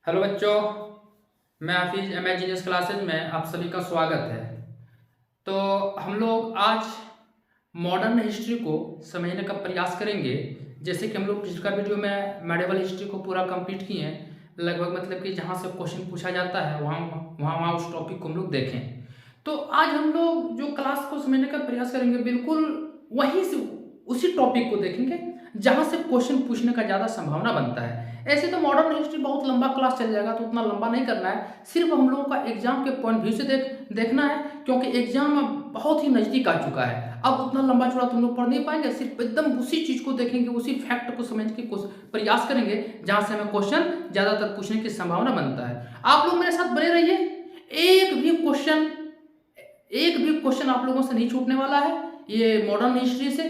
Hello बच्चों, मैं हाफिज genius classes में आप सभी का स्वागत है। तो हम लोग आज मॉडर्न हिस्ट्री को समझने का प्रयास करेंगे। जैसे कि हम लोग पिछला वीडियो में मेडिवल हिस्ट्री को पूरा कंप्लीट किए हैं, लगभग मतलब कि जहाँ से क्वेश्चन पूछा जाता है वहाँ वहाँ वहाँ उस टॉपिक को हम लोग देखें। तो आज हम लोग जो क्लास को समझने का प्रयास करेंगे बिल्कुल वहीं से उसी टॉपिक को देखेंगे जहाँ से क्वेश्चन पूछने का ज़्यादा संभावना बनता है। ऐसे तो मॉडर्न हिस्ट्री बहुत लंबा क्लास चल जाएगा, तो उतना लंबा नहीं करना है। सिर्फ हम लोगों का एग्जाम के पॉइंट व्यू से देखना है, क्योंकि एग्जाम अब बहुत ही नज़दीक आ चुका है। अब उतना लंबा चौड़ा तुम लोग पढ़ नहीं पाएंगे, सिर्फ एकदम उसी चीज़ को देखेंगे, उसी फैक्ट को समझने की प्रयास करेंगे जहाँ से हमें क्वेश्चन ज़्यादातर पूछने की संभावना बनता है। आप लोग मेरे साथ बने रहिए, एक भी क्वेश्चन आप लोगों से नहीं छूटने वाला है। ये मॉडर्न हिस्ट्री से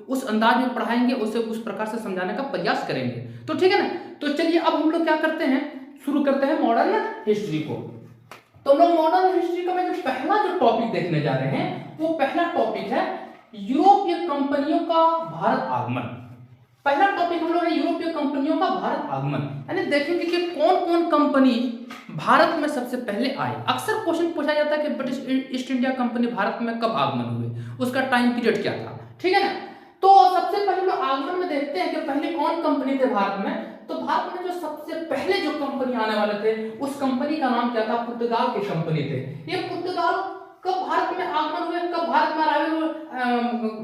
उस अंदाज में पढ़ाएंगे, उसे उस प्रकार से समझाने का प्रयास करेंगे। तो ठीक है ना, तो चलिए अब हम लोग क्या करते हैं, शुरू करते हैं मॉडर्न हिस्ट्री को। तो हम लोग मॉडर्न हिस्ट्री का जो पहला टॉपिक देखने जा रहे हैं वो पहला टॉपिक है यूरोपीय कंपनियों का भारत आगमन। पहला टॉपिक हम लोग है यूरोपीय कंपनियों का भारत आगमन, यानी देखेंगे कि कौन कौन कंपनी भारत में सबसे पहले आई। अक्सर क्वेश्चन पूछा जाता है कि British east India company Bharat में कब आगमन हुए, उसका टाइम पीरियड क्या था। ठीक है ना, तो सबसे पहले लोग आगमन में देखते हैं कि पहले कौन कंपनी थे भारत में। तो भारत में जो सबसे पहले जो कंपनी आने वाले थे उस कंपनी का नाम क्या था, पुर्तगाल की कंपनी थे। ये पुर्तगाल कब भारत में आगमन हुए, कब भारत में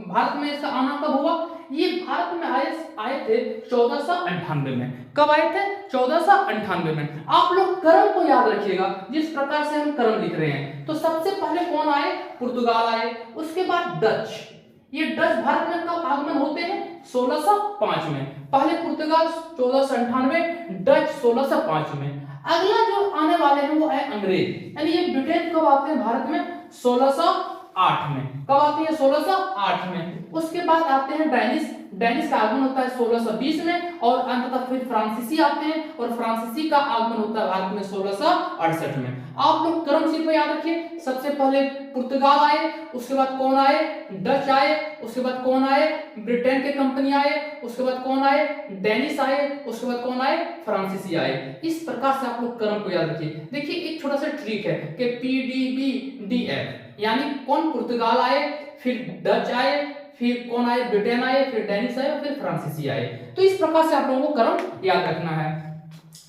भारत में इसका आना कब हुआ, ये भारत में आए थे 1498 में। कब आए थे? 1498 में। आप लोग क्रम को याद रखिएगा, जिस प्रकार से हम क्रम लिख रहे हैं। तो सबसे पहले कौन आए? पुर्तगाल आए, उसके बाद डच। ये डच भारत में कब आगमन होते हैं? 1605 में। पहले पुर्तगाल 1498, डच 1605 में। अगला जो आने वाले हैं वो है अंग्रेज, यानी ये ब्रिटेन कब आते हैं भारत में? 1608 में। कब आते हैं? 1608 में। उसके बाद आते हैं डेनिस का आगमन होता है 1620 में, और अंततः फिर फ्रांसीसी आते हैं, और फ्रांसीसी का आगमन होता है भारत में 1668 में। आप लोग क्रम को याद रखिए, सबसे पहले पुर्तगाल आए, उसके बाद कौन आए? डच आए, उसके बाद कौन आए? ब्रिटेन के कंपनी आए, उसके बाद कौन आए? डेनिस आए, उसके बाद कौन आए? फ्रांसीसी आए। इस प्रकार से आप लोग क्रम को याद रखिए। देखिए एक छोटा सा ट्रिक है कि PDB-DF, यानी कौन? पुर्तगाल आए, फिर डच आए, फिर कौन आए? ब्रिटेन आए, फिर डेनिस आए, फिर फ्रांसीसी आए। तो इस प्रकार से आप लोगों को क्रम याद रखना है।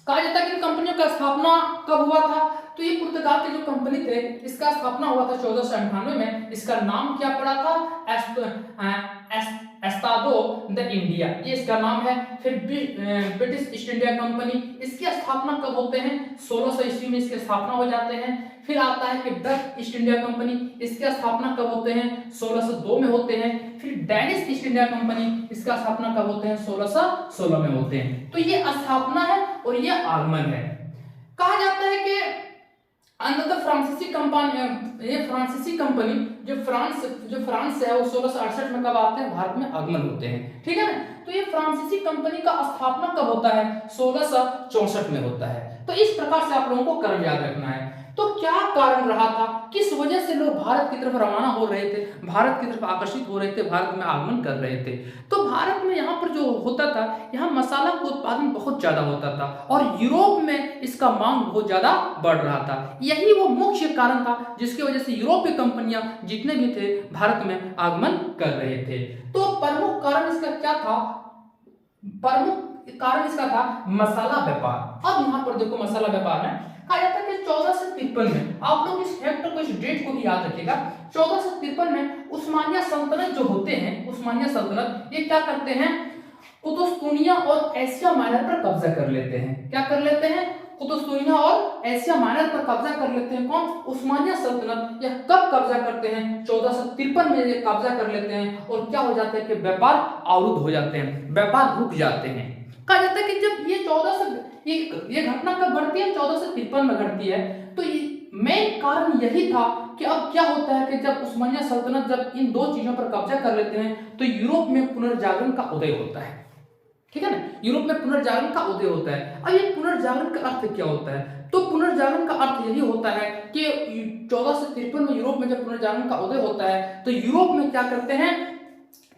कहा जाता है कि कंपनियों का स्थापना कब हुआ था? तो ये पुर्तगाल के जो कंपनी थे इसका स्थापना हुआ था 1498 में। इसका नाम क्या पड़ा था? एस्तादो द इंडिया, ये इसका नाम है। फिर ब्रिटिश ईस्ट इंडिया कंपनी, इसकी स्थापना कब होते हैं? 1600 ईस्वी में इसकी स्थापना हो जाते हैं। फिर आता है कि डच ईस्ट इंडिया कंपनी, इसकी स्थापना कब होते हैं? 1602 में होते हैं। फिर डेनिश ईस्ट इंडिया कंपनी, इसका स्थापना कब होते हैं? 1616 में होते हैं। तो ये स्थापना है और ये आगमन है। कहा जाता है कि अंततः फ्रांसीसी कंपनी जो फ्रांस है वो 1668 में कब आते हैं? भारत में आगमन होते हैं। ठीक है ना, तो ये फ्रांसीसी कंपनी का स्थापना कब होता है? 1664 में होता है। तो इस प्रकार से आप लोगों को क्रम याद रखना है। तो क्या कारण रहा था, किस वजह से लोग भारत की तरफ रवाना हो रहे थे, भारत की तरफ आकर्षित हो रहे थे, भारत में आगमन कर रहे थे? तो भारत में यहाँ पर जो होता था, यहाँ मसाला का उत्पादन बहुत ज्यादा होता था, और यूरोप में इसका मांग बहुत ज्यादा बढ़ रहा था। यही वो मुख्य कारण था जिसकी वजह से यूरोपीय कंपनियां जितने भी थे भारत में आगमन कर रहे थे। तो प्रमुख कारण इसका क्या था? प्रमुख कारण इसका था मसाला व्यापार। अब यहाँ पर देखो मसाला व्यापार में कहा जाता है कि 1453 में, आप लोग इस फैक्ट को, इस डेट को भी याद रखिएगा, 1453 में उस्मानिया सल्तनत जो होते हैं, उस्मानिया सल्तनत ये क्या करते हैं? कुतुस्तुनिया और एशिया माइनर पर कब्जा कर लेते हैं। क्या कर लेते हैं? कुतुस्तुनिया और एशिया माइनर पर कब्जा कर लेते हैं। कौन? उस्मानिया सल्तनत। यह कब कब्जा करते हैं? 1453 में ये कब्जा कर लेते हैं, और क्या हो जाता है कि व्यापार अवरुद्ध हो जाते हैं, व्यापार रुक जाते हैं। कहा जाता है कि जब ये घटना कब घटती है? 1453 में घटती है। तो मेन कारण यही था कि अब क्या होता है कि जब उस्मानिया सल्तनत जब इन दो चीजों पर कब्जा कर लेते हैं तो यूरोप में पुनर्जागरण का उदय होता है। ठीक है ना, यूरोप में पुनर्जागरण का उदय होता है। अब ये पुनर्जागरण का अर्थ क्या होता है? तो पुनर्जागरण का अर्थ यही होता है कि 1453 में यूरोप में जब पुनर्जागरण का उदय होता है तो यूरोप में क्या करते हैं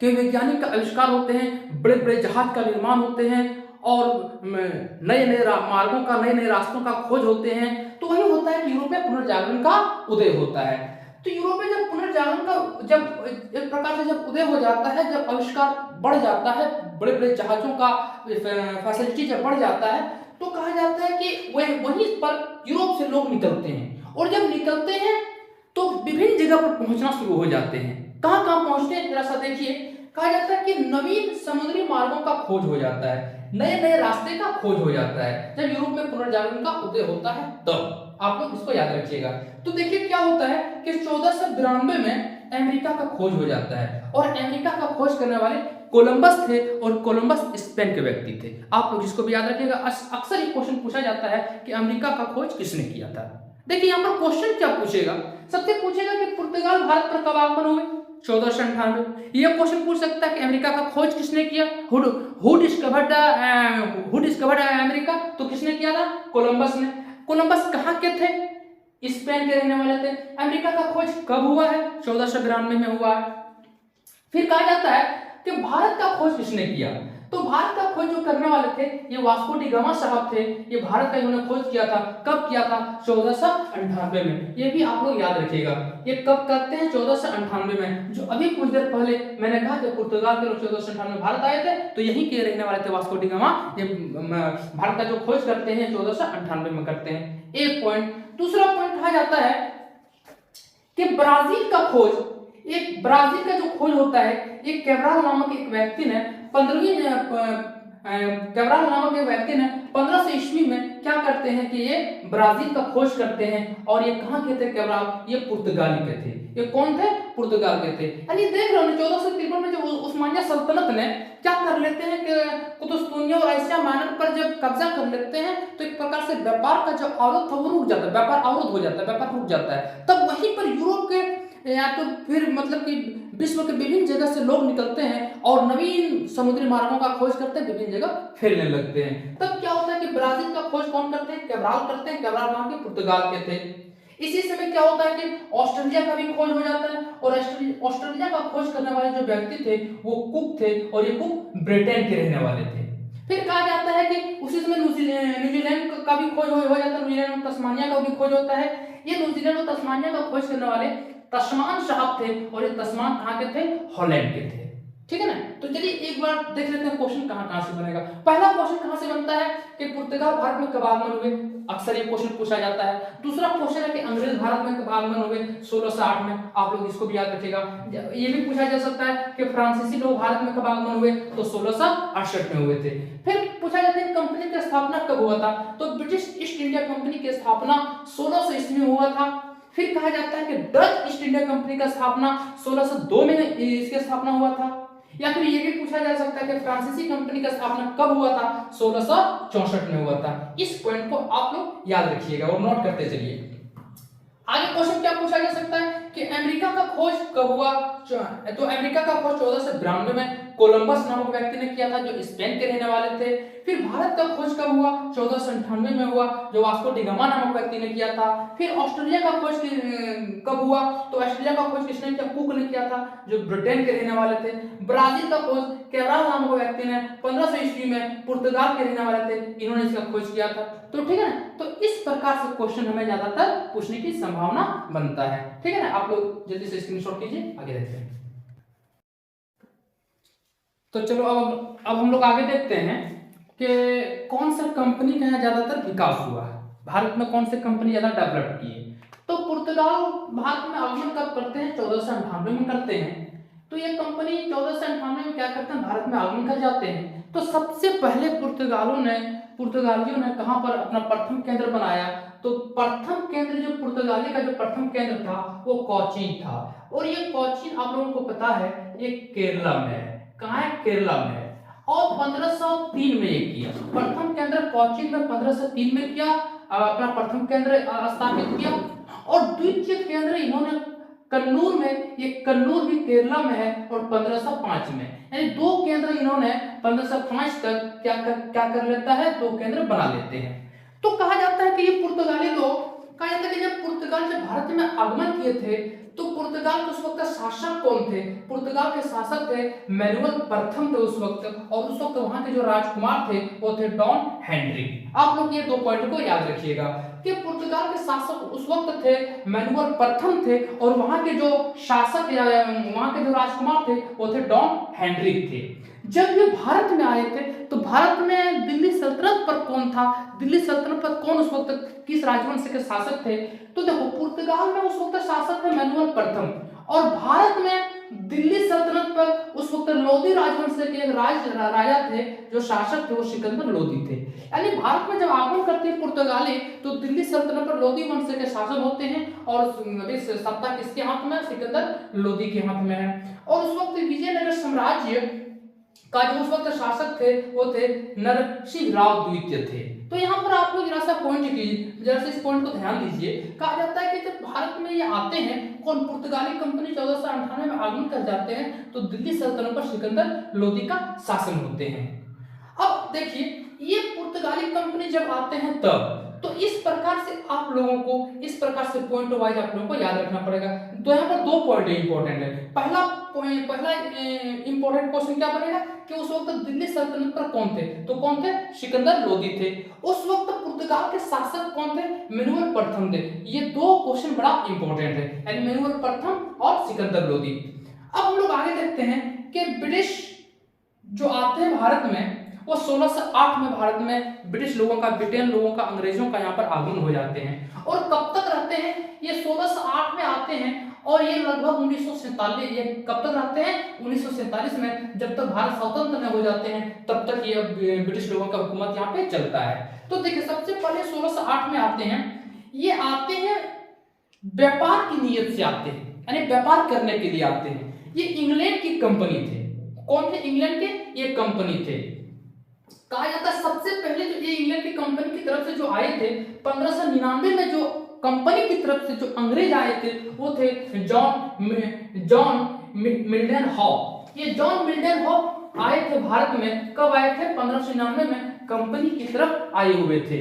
कि वैज्ञानिक का आविष्कार होते हैं, बड़े बड़े जहाज का निर्माण होते हैं, और नए नए मार्गों का, नए नए रास्तों का खोज होते हैं, तो वही होता है कि यूरोप में पुनर्जागरण का उदय होता है। तो यूरोप में जब पुनर्जागरण का, जब एक प्रकार से जब उदय हो जाता है, जब आविष्कार बढ़ जाता है, बड़े बड़े जहाजों का फैसिलिटी जब बढ़ जाता है, तो कहा जाता है कि वहीं पर यूरोप से लोग निकलते हैं, और जब निकलते हैं तो विभिन्न जगह पर पहुंचना शुरू हो जाते हैं। कहां कहां पहुंचते हैं जरा सा देखिए। कहा जाता है कि नवीन समुद्री मार्गों का खोज हो जाता है, नए नए रास्ते का खोज हो जाता है जब यूरोप में पुनर्जागरण का उदय होता है तब। आप लोग इसको याद रखिएगा। तो देखिए क्या होता है कि 1492 में अमेरिका का खोज हो जाता है, और अमेरिका का खोज करने वाले कोलंबस थे, और कोलंबस स्पेन के व्यक्ति थे। आप लोग इसको भी याद रखिएगा। अक्सर ये क्वेश्चन पूछा जाता है कि अमेरिका का खोज किसने किया था। देखिए यहाँ पर क्वेश्चन क्या पूछेगा, सबसे पूछेगा कि पुर्तगाल भारत पर कब आगमन हुए, 1498। यह क्वेश्चन पूछ सकता है कि अमेरिका का खोज किसने किया, हु डिस्कवर्ड अमेरिका, तो किसने किया था, कोलंबस ने। कोलंबस कहाँ के थे, स्पेन के रहने वाले थे। अमेरिका का खोज कब हुआ है, 1492 में हुआ है। फिर कहा जाता है कि भारत का खोज किसने किया, तो भारत का खोज जो करने वाले थे ये वास्को डी गामा साहब थे। ये भारत का इन्होंने खोज किया था। कब किया था, 1498 में। ये भी आप लोग याद रखिएगा। ये कब करते हैं, 1498 में। जो अभी कुछ देर पहले मैंने कहा कि पुर्तगाल के लोग 1498 में भारत आए थे, तो यहीं के रहने वाले थे वास्को डी गामा। ये भारत का जो खोज करते हैं 1498 में करते हैं। एक पॉइंट। दूसरा पॉइंट कहा जाता है कि ब्राजील का खोज, एक ब्राजील का जो खोज होता है, एक कैब्राल नामक एक व्यक्ति ने 1500 ईस्वी में क्या करते हैं कि ये ब्राजील का खोज करते हैं। और ये कहाँ के थे कैब्राल, ये पुर्तगाली के थे। ये कौन थे, पुर्तगाल के थे। यानी देख रहे हो 1453 में जब उस्मानिया सल्तनत ने क्या कर लेते हैं कि कुतुस्तुनिया और एशिया माइनर पर जब कब्जा कर लेते हैं, तो एक प्रकार से व्यापार का जो अवरोध था वो रुक जाता है, व्यापार अवरोध हो जाता है, व्यापार रुक जाता है। तब वहीं पर यूरोप के या तो फिर मतलब कि विश्व के विभिन्न जगह से लोग निकलते हैं और नवीन समुद्री मार्गों का खोज करते हैं, विभिन्न जगह फैलने लगते हैं। तब क्या होता है कि ब्राजील का खोज कौन करते हैं, कैब्राल करते हैं। कैब्राल कहाँ के, पुर्तगाल के थे। इसी समय क्या होता है कि ऑस्ट्रेलिया का भी खोज हो जाता है, और ऑस्ट्रेलिया का खोज करने वाले जो व्यक्ति थे वो कुक थे, और ये कुक ब्रिटेन के रहने वाले थे। फिर कहा जाता है कि उसी समय न्यूजीलैंड का भी खोज हो जाता है, न्यूजीलैंड और तस्मानिया का भी खोज होता है। ये न्यूजीलैंड और तस्मानिया का खोज करने वाले तस्मान साहब थे, और ये तस्मान कहाँ के थे, हॉलैंड के थे। ठीक है ना। तो चलिए एक बार देख लेते हैं क्वेश्चन कहाँ से बनेगा। पहला क्वेश्चन कहाँ से बनता है कि पुर्तगाल भारत में कब आगमन हुए, अक्सर ये क्वेश्चन पूछा जाता है। दूसरा क्वेश्चन है कि अंग्रेज भारत में कब आगमन हुए, 1608 में। आप लोग इसको भी याद रखिएगा। ये भी पूछा जा सकता है कि फ्रांसीसी लोग भारत में कब आगमन हुए, तो 1668 में हुए थे। फिर पूछा जाता है कंपनी की स्थापना कब हुआ था, तो ब्रिटिश ईस्ट इंडिया कंपनी की स्थापना 1600 ईस्वी में हुआ था। फिर कहा जाता है कि डच ईस्ट इंडिया कंपनी का स्थापना 1602 में इसकी स्थापना हुआ था। या फिर ये भी पूछा जा सकता है कि फ्रांसीसी कंपनी का स्थापना कब हुआ था, 1664 में हुआ था। इस पॉइंट को आप लोग याद रखिएगा और नोट करते चलिए। आगे क्वेश्चन क्या पूछा जा सकता है कि अमेरिका का खोज कब हुआ, तो अमेरिका का खोज 1492 में कोलंबस नामक व्यक्ति ने किया था, जो स्पेन के रहने वाले थे। फिर भारत का खोज कब हुआ, 1498 में हुआ, जो वास्को डी गामा नामक व्यक्ति ने किया था। फिर ऑस्ट्रेलिया का खोज कब हुआ, तो ऑस्ट्रेलिया का खोज किसने किया, कुक ने किया था, जो ब्रिटेन के रहने वाले थे। ब्राजील का खोज कैब्राल नामक व्यक्ति ने 1500 ईस्वी में पुर्तगाल के रहने वाले थे, इन्होंने इसका खोज किया था। तो ठीक है ना। तो इस प्रकार से क्वेश्चन हमें ज्यादातर पूछने की संभावना बनता है। ठीक है ना। आप लोग जल्दी से स्क्रीनशॉट कीजिए, आगे देखते हैं। तो चलो अब हम लोग आगे देखते हैं कि कौन सा कंपनी का यहाँ ज्यादातर विकास हुआ है, भारत में कौन सी कंपनी ज्यादा डेवलप की है। तो पुर्तगाल भारत में आगमन कब करते हैं, 1498 में करते हैं। तो ये कंपनी 1498 में क्या करते हैं, भारत में आगमन कर जाते हैं। तो सबसे पहले पुर्तगालियों ने कहां पर अपना प्रथम केंद्र बनाया, तो प्रथम केंद्र जो पुर्तगाली का जो प्रथम केंद्र था वो कोचीन था। और ये कोचीन आप लोगों को पता है ये केरला में है। कहाँ है, केरला में है। और 1503 में ये किया प्रथम केंद्र कोचीन में, 1503 में किया अपना प्रथम केंद्र स्थापित किया। और द्वितीय केंद्र इन्होंने कन्नूर में, ये कन्नूर भी केरला में है, और 1505 में, यानी दो केंद्र इन्होंने 1505 तक क्या कर लेता है, दो केंद्र बना लेते हैं। तो कहा जाता है कि ये पुर्तगाली लोग कहा जाता है कि जब पुर्तगाल जब भारत में आगमन किए थे तो पुर्तगाल के उस वक्त शासक कौन थे? पुर्तगाल के शासक थे मैनुअल प्रथम थे उस वक्त, और उस वक्त वहां के जो राजकुमार थे वो थे डॉन हेनरी। आप लोग ये 2 पॉइंट को याद रखिएगा कि पुर्तगाल के शासक उस वक्त थे मैनुअल प्रथम थे, और वहां के जो शासक या वहां के जो राजकुमार थे वो थे डॉन हेनरी थे। जब ये भारत में आए थे तो भारत में दिल्ली सल्तनत पर कौन था? दिल्ली सल्तनत पर कौन उस वक्त किस राजवंश के शासक थे? तो देखो पुर्तगाल में उस वक्त शासक थे मैनुअल प्रथम, और भारत में दिल्ली सल्तनत पर उस वक्त लोदी राजवंश के एक राजा थे, जो शासक थे वो सिकंदर लोदी थे। यानी भारत में जब आगमन करते हैं पुर्तगाली तो दिल्ली सल्तनत पर लोदी वंश के शासक होते हैं, और सत्ता किसके हाथ में? सिकंदर लोदी के हाथ में है। और उस वक्त विजयनगर साम्राज्य का जो उस वक्त शासक थे वो थे नरसिंह राव द्वितीय थे। तो यहाँ पर आप लोग जरा सा पॉइंट कीजिए, जरा सा इस पॉइंट को ध्यान दीजिए। कहा जाता है कि जब भारत में ये आते हैं कौन? पुर्तगाली कंपनी 1498 में आगमन कर जाते हैं तो दिल्ली सल्तनत पर सिकंदर लोदी का शासन होते हैं। अब देखिए ये पुर्तगाली कंपनी जब आते हैं तब तो इस प्रकार से आप लोगों को इस प्रकार से पॉइंट वाइज आप लोगों को याद रखना पड़ेगा। तो यहाँ पर 2 पॉइंट इंपॉर्टेंट है। पहला इंपॉर्टेंट क्वेश्चन क्या बनेगा कि उस वक्त दिल्ली सल्तनत पर कौन थे? तो कौन थे? सिकंदर लोदी थे। उस वक्त पुर्तगाल के शासक कौन थे? मैनुअल प्रथम थे। ये 2 क्वेश्चन बड़ा इंपॉर्टेंट है, यानी मैनुअल प्रथम और सिकंदर लोदी। अब हम लोग आगे देखते हैं कि ब्रिटिश जो आते हैं भारत में वो 1608 में भारत में ब्रिटिश लोगों का, ब्रिटेन लोगों का, अंग्रेजों का यहाँ पर आगमन हो जाते हैं। और कब तक रहते हैं? ये 1608 में आते हैं और ये लगभग 1947, ये कब तक रहते हैं? 1947 में, जब तक भारत स्वतंत्र न हो जाते हैं तब तक ये ब्रिटिश लोगों का हुकूमत यहाँ पे चलता है। तो देखिए सबसे पहले 1608 में आते हैं, ये आते हैं व्यापार की नीयत से आते हैं, यानी व्यापार करने के लिए आते हैं। ये इंग्लैंड की कंपनी थे। कौन थे? इंग्लैंड के ये कंपनी थे। कहा जाता है सबसे पहले जो ये इंग्लैंड की कंपनी की तरफ से जो आए थे 1599 में, जो कंपनी की तरफ से जो अंग्रेज आए थे वो थे जॉन मिल्टन हॉप। ये जॉन मिल्टन हॉप आए थे भारत में। कब आए थे? 1599 में कंपनी की तरफ आए हुए थे।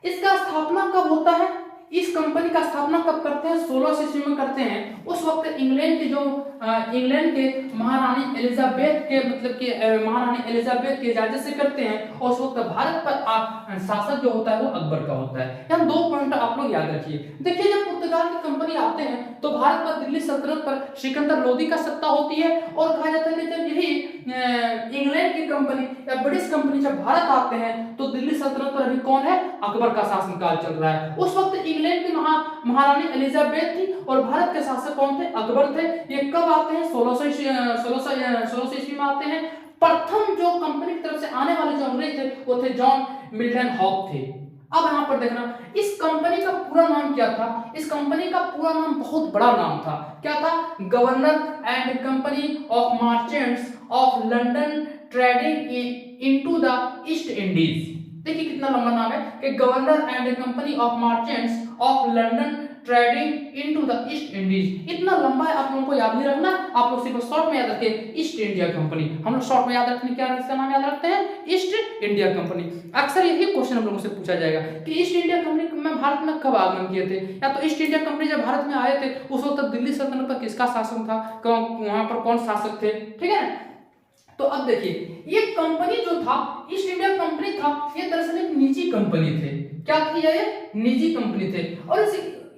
इसका स्थापना कब होता है? इस कंपनी का स्थापना कब करते हैं? 1600 ईस्वी में करते हैं। उस वक्त इंग्लैंड के जो इंग्लैंड के महारानी एलिजाबेथ के मतलब कि महारानी एलिजाबेथ के इजाजत से करते हैं, और उस वक्त भारत पर शासक जो होता है वो अकबर का होता है। यहाँ 2 पॉइंट आप लोग याद रखिए। देखिए जब पुर्तगाल की कंपनी आते हैं तो भारत पर दिल्ली सल्तनत पर सिकंदर लोदी का सत्ता होती है, और कहा जाता है कि जब यही इंग्लैंड की कंपनी या ब्रिटिश कंपनी जब भारत आते हैं तो दिल्ली सल्तनत पर अभी कौन है? अकबर का शासनकाल चल रहा है। उस वक्त इंग्लैंड की महारानी एलिजाबेथ थी और भारत के शासक कौन थे? अकबर थे। ये कब आते हैं? 1600 ईस्वी में आते हैं। प्रथम जो कंपनी की तरफ से आने वाले जो अंग्रेज थे वो थे जॉन मिल्टन हॉप थे। अब यहाँ पर देखना इस कंपनी का पूरा नाम क्या था? इस कंपनी का पूरा नाम बहुत बड़ा नाम था। क्या था? Governor and company of merchants of London trading into the east Indies. देखिए कितना लंबा नाम है कि governor and company of merchants of London trading into the east Indies. इतना लंबा है, आप लोगों को याद नहीं रखना, आप लोग सिर्फ शॉर्ट में याद रखें ईस्ट इंडिया कंपनी। हम लोग शॉर्ट में याद रखने क्या इसका नाम याद रखते हैं? East India company. अक्सर यही क्वेश्चन हम लोगों से पूछा जाएगा कि ईस्ट इंडिया कंपनी में भारत में कब आगमन किए थे, या तो ईस्ट इंडिया कंपनी जब भारत में आए थे उस वक्त दिल्ली सल्तनत पर किसका शासन था, वहां पर कौन शासक थे, ठीक है। तो अब देखिए ये कंपनी जो था ईस्ट इंडिया कंपनी था, ये दरअसल एक निजी कंपनी थे। क्या थी ये? निजी कंपनी थे। और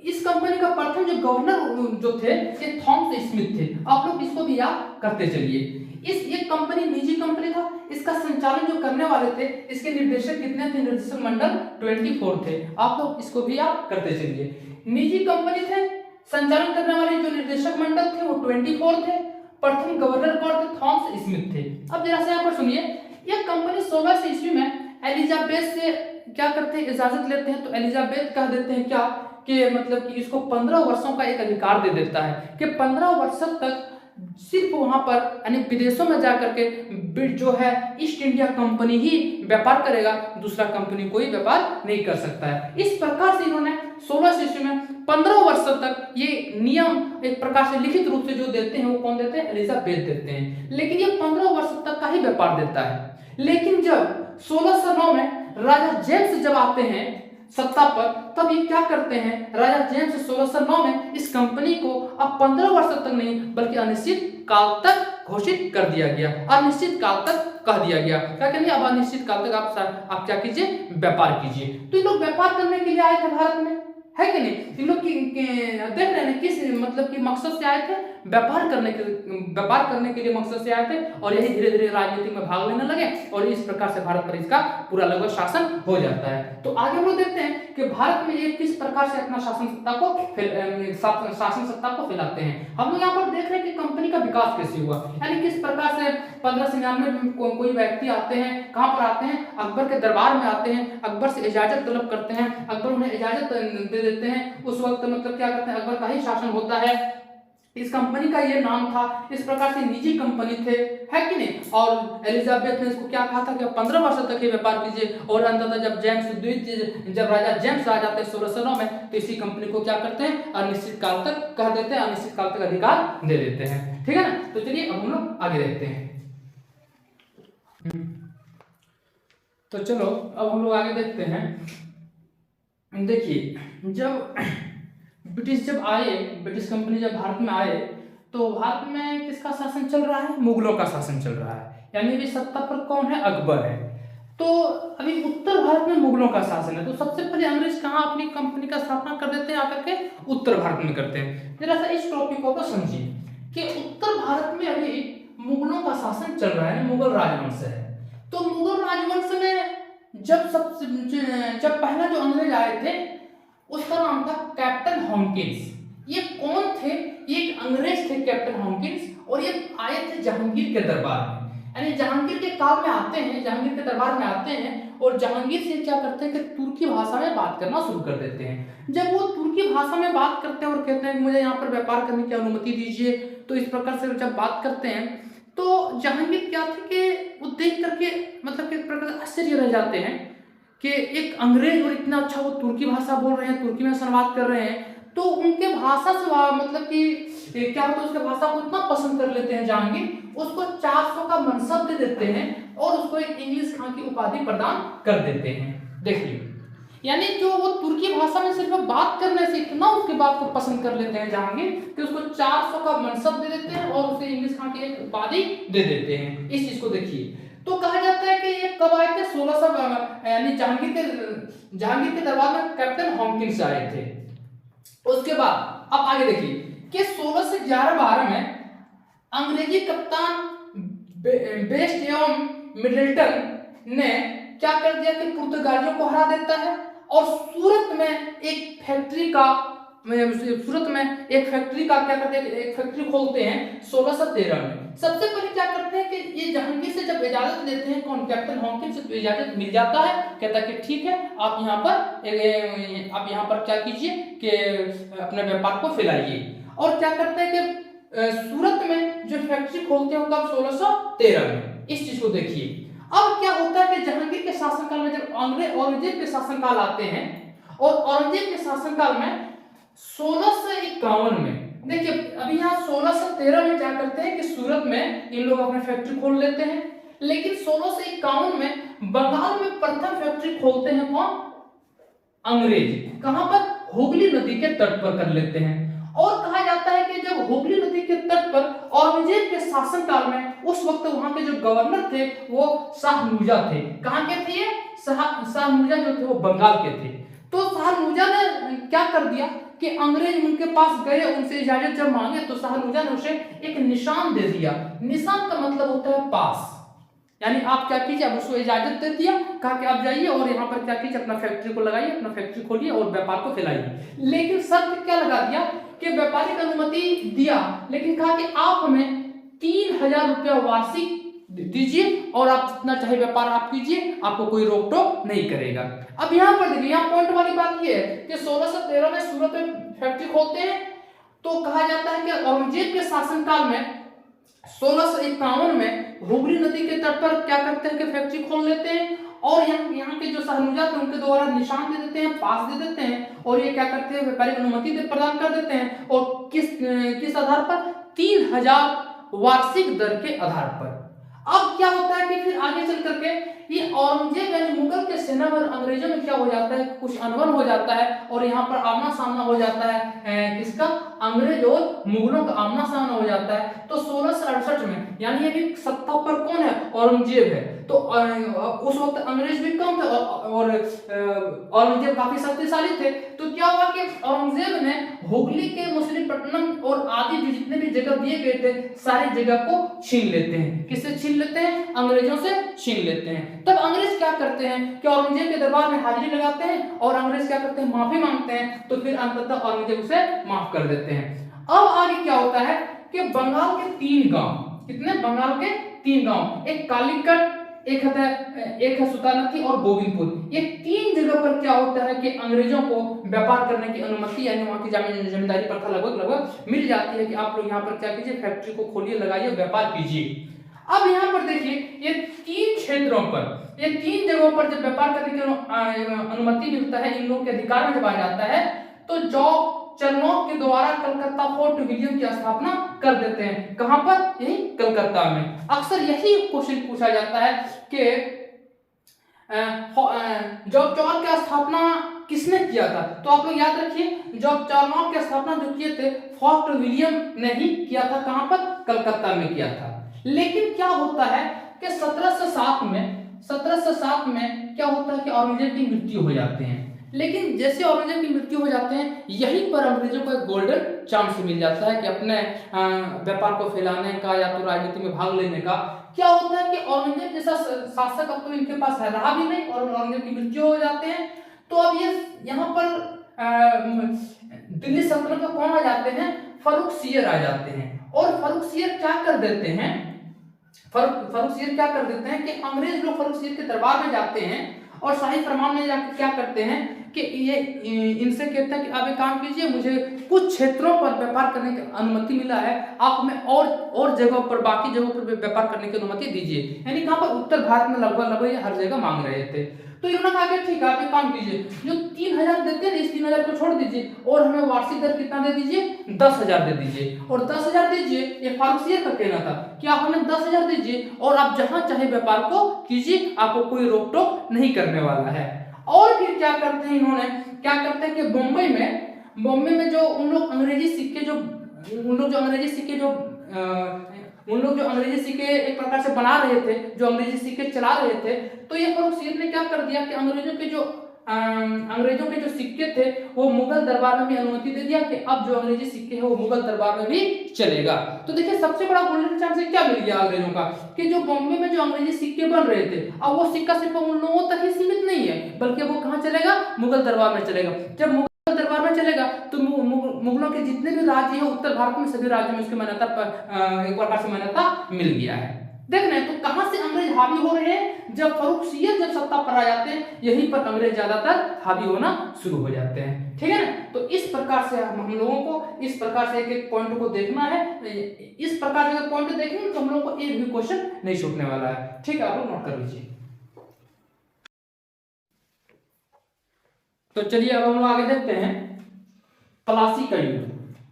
इस कंपनी का प्रथम जो गवर्नर जो थे ये थॉमस स्मिथ थे। आप लोग इसको भी याद करते चलिए। ये कंपनी निजी कंपनी था। इसका संचालन जो करने वाले थे, इसके निर्देशक कितने थे? निर्देशक मंडल 24 थे। आप लोग इसको भी याद करते चलिए। निजी कंपनी थे, संचालन करने वाले जो निर्देशक मंडल थे वो 24 थे। प्रथम गवर्नर कौन थे? थॉमस स्मिथ थे। अब जरा से यहाँ पर सुनिए, यह कंपनी 1600 ईस्वी में एलिजाबेथ से क्या करते हैं? इजाजत लेते हैं। तो एलिजाबेथ कह देते हैं क्या कि मतलब कि इसको 15 वर्षों का एक अधिकार दे देता है कि 15 वर्षों तक सिर्फ वहां पर यानी विदेशों में जाकर के जो है ईस्ट इंडिया कंपनी ही व्यापार करेगा, दूसरा कंपनी कोई व्यापार नहीं कर सकता है। इस प्रकार से इन्होंने 1600 ईस्वी में 15 वर्षों तक ये नियम एक प्रकार से लिखित रूप से जो देते हैं वो कौन देते हैं? एलिजाबेथ देते हैं। लेकिन ये 15 वर्षों तक का ही व्यापार देता है। लेकिन जब 1609 में राजा जेम्स जब आते हैं, सत्ता पर, तब ये क्या करते हैं, राजा जेम्स 1609 में इस कंपनी को अब 15 वर्ष तक नहीं बल्कि अनिश्चित काल तक घोषित कर दिया गया, अनिश्चित काल तक कह दिया गया, क्या कहते हैं अब अनिश्चित काल तक आप क्या कीजिए, व्यापार कीजिए। तो ये लोग व्यापार करने के लिए आए थे भारत में, है कि नहीं, इन लोग देख रहे हैं किस मतलब कि मकसद से आए थे, व्यापार करने के लिए मकसद से आए थे, और यही धीरे धीरे राजनीति में भाग लेने लगे और इस प्रकार से भारत पर इसका पूरा लगभग शासन हो जाता है। तो आगे हम लोग देखते हैं कि भारत में ये किस प्रकार से अपना शासन सत्ता को फैलाते हैं। हम लोग यहाँ पर देख रहे हैं कि कंपनी का विकास कैसे हुआ, यानी किस प्रकार से 1599 में कोई व्यक्ति आते हैं, कहाँ पर आते हैं, अकबर के दरबार में आते हैं, अकबर से इजाजत तलब करते हैं, अकबर उन्हें इजाजत दे देते हैं। उस वक्त मतलब क्या करते हैं, अकबर का ही शासन होता है, इस कंपनी का ये नाम था, इस प्रकार से निजी कंपनी थे, है कि नहीं। और एलिजाबेथ ने इसको क्या कहा था कि 15 वर्ष तक ये व्यापार कीजिए, और अंततः जब राजा जेम्स आ जाते हैं 1609 में, तो इसी कंपनी को क्या करते हैं, अनिश्चित काल तक कह देते हैं, अनिश्चित काल तक अधिकार दे देते हैं, ठीक है ना। तो चलिए अब हम लोग आगे देखते हैं। तो चलो अब हम लोग आगे देखते हैं। देखिए जब ब्रिटिश कंपनी जब भारत में आए, तो भारत में किसका शासन चल रहा है, मुगलों का शासन चल रहा है, यानी अभी सत्ता पर कौन है, अकबर है। तो अभी उत्तर भारत में मुगलों का शासन है, तो सबसे पहले अंग्रेज कहाँ अपनी कंपनी का स्थापना कर देते हैं, आकर के उत्तर भारत में करते हैं। जरा सा इस टॉपिक को समझिए कि उत्तर भारत में अभी मुगलों का शासन चल रहा है, मुगल राजवंश है। तो मुगल राजवंश में जब पहला जो अंग्रेज आए थे उसका नाम था कैप्टन हॉकिंस। ये कौन थे, ये एक अंग्रेज थे कैप्टन हॉकिंस, और ये आए थे जहांगीर के दरबार में, यानी जहांगीर के काल में आते हैं, जहांगीर के दरबार में आते हैं, और जहांगीर से क्या करते हैं कि तुर्की भाषा में बात करना शुरू कर देते हैं। जब वो तुर्की भाषा में बात करते हैं और कहते हैं कि मुझे यहाँ पर व्यापार करने की अनुमति दीजिए, तो इस प्रकार से जब बात करते हैं तो जहांगीर क्या थे कि वो देख करके मतलब एक प्रकार से आश्चर्य रह जाते हैं कि एक अंग्रेज और इतना अच्छा वो तुर्की भाषा बोल रहे हैं, तुर्की में संवाद कर रहे हैं, तो उनके भाषा से मतलब कि क्या होता है, उसके भाषा को इतना पसंद कर लेते हैं जहांगीर, उसको 400 का मनसब दे देते हैं और उसको एक इंग्लिश खां की उपाधि प्रदान कर देते हैं। देखिए यानी जो वो तुर्की भाषा में सिर्फ बात करने से इतना उसके बात को पसंद कर लेते हैं जहांगीर कि उसको 400 का मनसब दे देते हैं और उसे इंग्लिश खां की एक उपाधि दे देते हैं। इस चीज को देखिए, तो कहा जाता है कि ये कब आए थे, 1600 यानी जहांगीर के दरबार में कैप्टन हॉकिंस आए थे। उसके बाद अब आगे देखिए कि 1611-12 में अंग्रेजी कप्तान बेस्ट एवं मिडल्टन ने क्या कर दिया कि पुर्तगालियों को हरा देता है और सूरत में एक फैक्ट्री का क्या करते हैं, एक फैक्ट्री खोलते हैं 1613 में। सबसे पहले क्या करते हैं कि ये जहांगीर से जब इजाजत लेते हैं कौन, कैप्टन हॉकिंस से, तो इजाजत मिल जाता है, कहता है कि ठीक है आप यहाँ पर क्या कीजिए कि अपने व्यापार को फैलाइए। और क्या करते हैं कि सूरत में जो फैक्ट्री खोलते हैं कब, 1613 में। इस चीज को देखिए। अब क्या होता है कि जहांगीर के शासनकाल में जब औरंगजेब के शासनकाल आते हैं, और औरंगजेब के शासनकाल में 1651 में, देखिए अभी यहाँ 1613 में क्या करते हैं कि सूरत में इन लोग अपने फैक्ट्री खोल लेते हैं, लेकिन 1651 में बंगाल में प्रथम फैक्ट्री खोलते हैं कौन, अंग्रेज। कहां पर, हुगली नदी के तट पर कर लेते हैं। और कहा जाता है कि जब हुगली नदी के तट पर औरंगजेब के शासनकाल में, उस वक्त वहां के जो गवर्नर थे वो शाहनूजा थे। कहां के थे ये, शाहनूजा जो थे वो बंगाल के थे। तो शाहनूजा ने क्या कर दिया कि अंग्रेज उनके पास गए, उनसे इजाजत जब मांगे तो शाहनूजा ने उसे एक निशान दे दिया। निशान का मतलब होता है पास, यानी आप क्या कीजिए, अब उसको इजाजत दे दिया, कहा कि आप जाइए और यहाँ पर क्या कीजिए, अपना फैक्ट्री को लगाइए, अपना फैक्ट्री खोलिए और व्यापार को फैलाइए। लेकिन शर्त क्या लगा दिया कि व्यापारिक अनुमति दिया, लेकिन कहा कि आप हमें 3000 रुपया वार्षिक दीजिए और आप जितना चाहे व्यापार आप कीजिए, आपको कोई रोक टोक नहीं करेगा। अब यहाँ पर देखिए, यहाँ पॉइंट वाली बात ये है कि 1613 में सूरत में फैक्ट्री खोलते हैं, तो कहा जाता है कि औरंगजेब के शासनकाल में 1651 में हुगली नदी के तट पर क्या करते हैं कि फैक्ट्री खोल लेते हैं, और यहाँ के जो शाहनूजा थे उनके द्वारा निशान दे देते हैं, पास दे देते हैं, और ये क्या करते हैं, व्यापारिक अनुमति प्रदान कर देते हैं। और किस आधार पर, 3000 वार्षिक दर के आधार पर। अब क्या होता है कि फिर आगे चल करके ये औरंगजेब यानी मुगल के सेना और अंग्रेजों में क्या हो जाता है, कुछ अनबन हो जाता है और यहाँ पर आमना सामना हो जाता है किसका, अंग्रेज और मुगलों का आमना सामना हो जाता है। तो 1668 में, यानी ये भी सत्ता पर कौन है, औरंगजेब है। तो उस वक्त अंग्रेज भी कम थे और औरंगजेब काफी शक्तिशाली थे। तो क्या हुआ कि औरंगजेब ने हुगली के मछलीपट्टनम और आदि जो जितने भी जगह दिए गए थे सारी जगह को छीन लेते हैं। किससे छीन लेते हैं, अंग्रेजों से छीन लेते हैं। तब अंग्रेज क्या करते हैं कि औरंगजेब के दरबार में हाजिरी लगाते हैं और अंग्रेज क्या करते हैं, माफी मांगते हैं। तो फिर अंततः औरंगजेब उसे माफ कर देते हैं। अब आगे क्या होता है कि बंगाल के 3 गांव, कितने, बंगाल के 3 गांव, एक कालीकट, एक है सुल्तानती और गोविंदपुर, ये 3 जगह पर क्या होता है कि अंग्रेजों को व्यापार करने की अनुमति, यानी वहां की जमींदारी प्रथा लगभग मिल जाती है कि आप लोग यहाँ पर क्या कीजिए, फैक्ट्री को खोलिए, लगाइए, व्यापार कीजिए। अब यहाँ पर देखिए ये 3 क्षेत्रों पर, ये 3 जगहों पर जब व्यापार करने की अनुमति मिलता है, इन लोगों के अधिकार में जब आ जाता है, तो जॉब चरनोक के द्वारा कलकत्ता फोर्ट विलियम की स्थापना कर देते हैं। कहां पर, यही कलकत्ता में। अक्सर यही क्वेश्चन पूछा जाता है कि जॉब चौक की स्थापना किसने किया था। तो आप लोग याद रखिए, जॉब चरनोक की स्थापना जो किए थे फोर्ट विलियम ने ही किया था। कहां पर, कलकत्ता में किया था। लेकिन क्या होता है कि 1707 में क्या होता है कि औरंगजेब की मृत्यु हो जाती है। लेकिन जैसे औरंगजेब की मृत्यु हो जाते हैं, यहीं पर अंग्रेजों को एक गोल्डन चांस मिल जाता है कि अपने व्यापार को फैलाने का या तो राजनीति में भाग लेने का। क्या होता है कि औरंगजेब जैसा शासक अब तो इनके पास रहा भी नहीं और औरंगजेब की मृत्यु हो जाते हैं। तो अब ये यहाँ पर दिल्ली सल्तनत में कौन आ जाते हैं, फर्रुखसियर आ जाते हैं। और फर्रुखसियर क्या कर देते हैं, फर्रुखसियर क्या कर देते हैं कि अंग्रेज लोग फर्रुखसियर के दरबार में जाते हैं और शाही फरमान में जाकर क्या करते हैं कि ये इनसे कहते हैं कि आप एक काम कीजिए, मुझे कुछ क्षेत्रों पर व्यापार करने की अनुमति मिला है, आप हमें और जगहों पर, बाकी जगहों पर व्यापार करने की अनुमति दीजिए। यानी कहां पर, उत्तर भारत में लगभग हर जगह मांग रहे थे। तो इन्होंने कहा कि ठीक है, आप एक काम कीजिए, जो 3000 देते हैं इस 3000 को छोड़ दीजिए और हमें वार्षिक दर कितना दे दीजिए, 10,000 दे दीजिए। और 10,000 दीजिए, ये फारूखसियर का कहना था कि आप हमें 10,000 दीजिए और आप जहां चाहे व्यापार को कीजिए, आपको कोई रोक टोक नहीं करने वाला है। और फिर क्या करते हैं, इन्होंने क्या करते हैं कि बॉम्बे में जो उन लोग अंग्रेजी सिक्के जो अंग्रेजी सिक्के एक प्रकार से बना रहे थे, जो अंग्रेजी सिक्के चला रहे थे, तो ये फर्रुखसियर ने क्या कर दिया कि अंग्रेजों के जो सिक्के थे वो मुगल दरबार में भी अनुमति दे दिया कि अब जो अंग्रेजी सिक्के है वो मुगल दरबार में भी चलेगा। तो देखिए सबसे बड़ा गोल्डन चांस क्या मिल गया अंग्रेजों का कि जो बॉम्बे में जो अंग्रेजी सिक्के बन रहे थे, अब वो सिक्का सिर्फ उन लोगों तक ही सीमित नहीं है, बल्कि वो कहाँ चलेगा, मुगल दरबार में चलेगा। जब मुगल दरबार में चलेगा तो मुगलों के जितने भी राज्य है उत्तर भारत में, सभी राज्यों में उसकी मान्यता एक प्रकार से मान्यता मिल गया है। देखना है तो कहां से अंग्रेज हावी हो रहे हैं, जब फर्रुखसियर जब सत्ता पर आ जाते हैं, यहीं पर अंग्रेज ज्यादातर हावी होना शुरू हो जाते हैं। ठीक है ना। तो इस प्रकार से हम लोगों को इस प्रकार से एक एक पॉइंट को देखना है। इस प्रकार से पॉइंट देखेंगे तो हम लोगों को एक भी क्वेश्चन नहीं छूटने वाला है। ठीक है, आप लोग नोट कर लीजिए। तो चलिए अब हम लोग आगे देखते हैं प्लासी का युद्ध।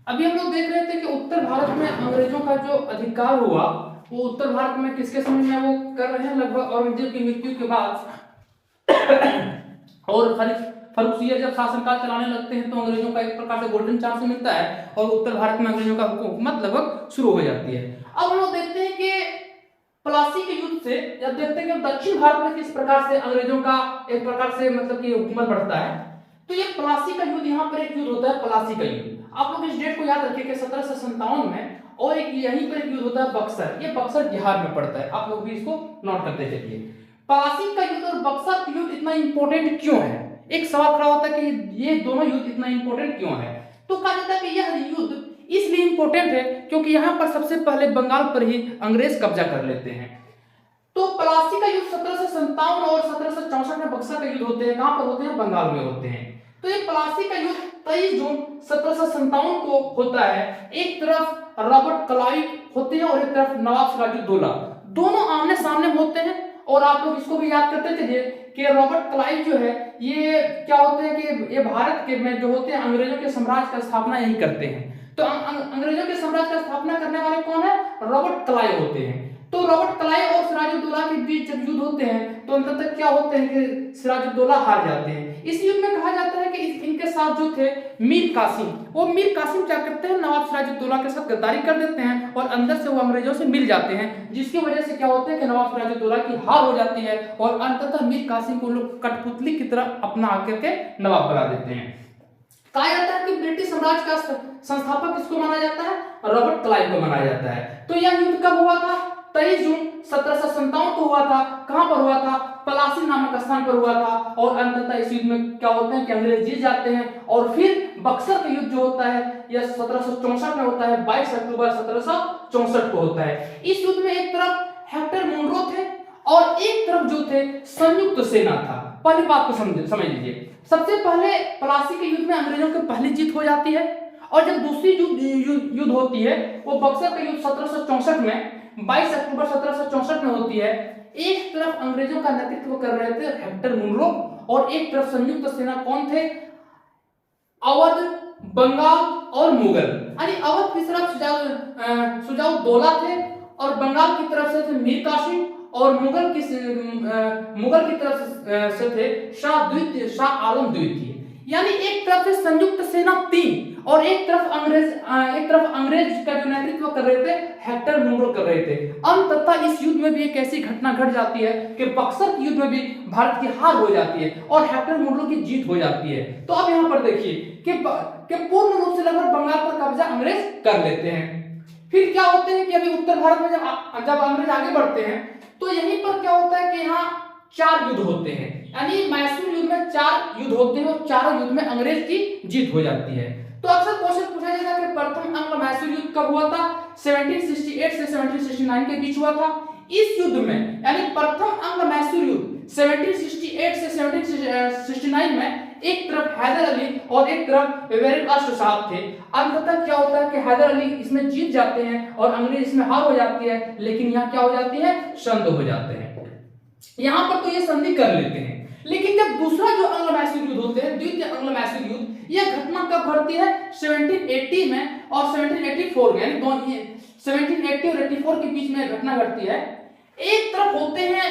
अभी हम लोग देख रहे थे कि उत्तर भारत में अंग्रेजों का जो अधिकार हुआ वो उत्तर भारत में किसके समय में वो कर रहे हैं, लगभग औरंगजेब की मृत्यु के बाद। और फर्रुखसियर जब शासनकाल चलाने लगते हैं तो अंग्रेजों का एक प्रकार से गोल्डन चांस मिलता है और उत्तर भारत में अंग्रेजों का हुकूमत लगभग शुरू हो जाती है। अब हम लोग देखते हैं कि प्लासी के युद्ध से जब देखते हैं कि दक्षिण भारत में किस प्रकार से अंग्रेजों का एक प्रकार से मतलब कि हुकूमत बढ़ता है, तो ये प्लासी का युद्ध, यहाँ पर एक युद्ध होता है प्लासी का युद्ध। आप लोग इस डेट को याद रखिए कि 1757 में, और एक यहीं पर एक युद्ध होता है बक्सर, ये बक्सर बिहार में पड़ता है। आप लोग भी इसको नोट करते चलिए। प्लासी का युद्ध और बक्सर का युद्ध इतना इंपॉर्टेंट क्यों है, एक सवाल खड़ा होता है कि ये दोनों युद्ध इतना इंपॉर्टेंट क्यों है। तो कहा जाता है कि यह युद्ध इसलिए इंपॉर्टेंट है क्योंकि यहाँ पर सबसे पहले बंगाल पर ही अंग्रेज कब्जा कर लेते हैं। तो प्लासी का युद्ध 1757 और 1764 में बक्सर का युद्ध होते हैं, कहां पर होते हैं, बंगाल में होते हैं। तो ये प्लासी का युद्ध 23 जून 1757 को होता है। एक तरफ रॉबर्ट क्लाइव होते हैं और एक तरफ नवाब सिराजुद्दौला, दोनों आमने सामने होते हैं। और आप लोग इसको भी याद करते चलिए कि रॉबर्ट क्लाइव जो है ये क्या होते हैं कि ये भारत के में जो होते हैं अंग्रेजों के साम्राज्य का स्थापना यही करते हैं। तो अंग्रेजों के साम्राज्य का स्थापना करने वाले कौन है, रॉबर्ट क्लाइव होते हैं। तो तो रॉबर्ट क्लाइव और सिराजुद्दौला के बीच जब युद्ध होते हैं तो अंततः क्या होते हैं कि सिराजुद्दौला हार जाते हैं। इस युद्ध में कहा जाता है कि इनके साथ जो थे मीर कासिम, वो मीर कासिम क्या करते हैं, नवाब सिराजुद्दौला के साथ गद्दारी कर देते हैं और अंदर से वो अंग्रेजों से मिल जाते हैं, जिसकी वजह से क्या होता है कि नवाब सिराजुद्दौला की हार हो जाती है और अंततः मीर कासिम को लोग कठपुतली की तरह अपना आकर के नवाब बना देते हैं। कहा जाता है कि ब्रिटिश साम्राज्य का संस्थापक किसको माना जाता है, रॉबर्ट क्लाइव को माना जाता है। तो यह युद्ध कब हुआ था, 23 जून 1757 को हुआ था। कहां पर हुआ था, पलासी नामक स्थान पर हुआ था और अंततः इस युद्ध में क्या होते हैं कि अंग्रेज जीत जाते हैं और फिर बक्सर का युद्ध जो होता है यह 1764 में होता है, 22 अक्टूबर 1764 को होता है। इस युद्ध में एक तरफ हेक्टर मुनरो थे और एक तरफ जो थे संयुक्त सेना था। पहली बात को समझ लीजिए, सबसे पहले पलासी के युद्ध में अंग्रेजों की पहली जीत हो जाती है और जब दूसरी युद्ध होती है वो बक्सर का युद्ध 1764 में 22 अक्टूबर 1764 में होती है। एक तरफ अंग्रेजों का नेतृत्व कर रहे थे हेक्टर मुनरो और एक तरफ संयुक्त सेना कौन थे, अवध, बंगाल और मुगल। यानी अवध की तरफ सुजाउद्दौला थे और बंगाल की तरफ से थे मीर कासिम और मुगल की तरफ से थे शाह आलम द्वितीय। यानी एक तरफ से संयुक्त सेना 3 और एक तरफ अंग्रेज का जो नेतृत्व कर रहे थे हेक्टर मुनरो कर रहे थे। अंततः इस युद्ध में भी एक ऐसी घटना घट जाती है कि बक्सर के युद्ध में भी भारत की हार हो जाती है और हेक्टर मुनरो की जीत हो जाती है। तो अब यहाँ पर देखिए कि पूर्ण रूप से लगभग बंगाल पर कब्जा अंग्रेज कर लेते हैं। फिर क्या होते हैं कि अभी उत्तर भारत में जब अंग्रेज आगे बढ़ते हैं तो यहीं पर क्या होता है कि यहाँ 4 युद्ध होते हैं, यानी मैसूर युद्ध में 4 युद्ध होते हैं और चारों युद्ध में अंग्रेज की जीत हो जाती है। तो अक्सर क्वेश्चन पूछा जाता है कि प्रथम अंग्लो मैसूर युद्ध कब हुआ था, 1768 से 1769 के बीच हुआ था। इस युद्ध में यानी प्रथम अंग्लो मैसूर युद्ध 1768 से 1769 में एक तरफ हैदर अली और एक तरफ वेरेन अश्व साहब थे। अंततः क्या होता है कि हैदर अली इसमें जीत जाते हैं और अंग्रेज इसमें हार हो जाती है, लेकिन यहाँ क्या हो जाती है, संधि हो जाते हैं। यहाँ पर तो ये संधि कर लेते हैं, लेकिन जब दूसरा जो अंग्लो मैसूर युद्ध होते हैं, द्वितीय अंग्लो मैसूर युद्ध, यह घटना कब घटती है, 1780 में और 1784 में, यानी 1780 और 84 के बीच में घटना घटती है। एक तरफ होते हैं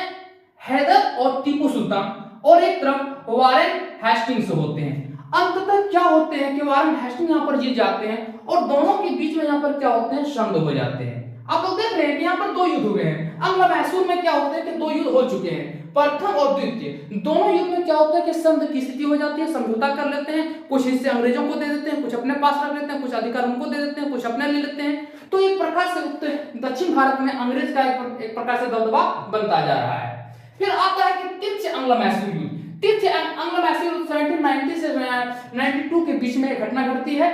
हैदर और टीपू सुल्तान और एक तरफ वारेन हेस्टिंग्स होते हैं। अंततः क्या होते हैं कि वारेन हेस्टिंग्स यहाँ पर जीत जाते हैं और दोनों के बीच में यहाँ पर क्या होते हैं, संधि हो जाते हैं। आप लोग देख रहे हैं कि यहाँ पर 2 युद्ध हुए हैं। अंग्लो मैसूर में क्या होता है कि 2 युद्ध हो चुके हैं, प्रथम और द्वितीय। दोनों युद्ध में क्या होता है कि संधि की स्थिति हो जाती है, समझौता कर लेते हैं, कुछ हिस्से अंग्रेजों को दे देते हैं, कुछ अपने पास रख लेते हैं, कुछ अधिकार उनको दे देते हैं, कुछ अपने ले लेते हैं। तो एक प्रकार से दक्षिण भारत में अंग्रेज का एक प्रकार से दबदबा बनता जा रहा है। फिर आता है कि तृतीय अंग्लो मैसूर युद्ध। तृतीय अंग्लो मैसूर युद्ध 1790 से 92 के बीच में घटना घटती है।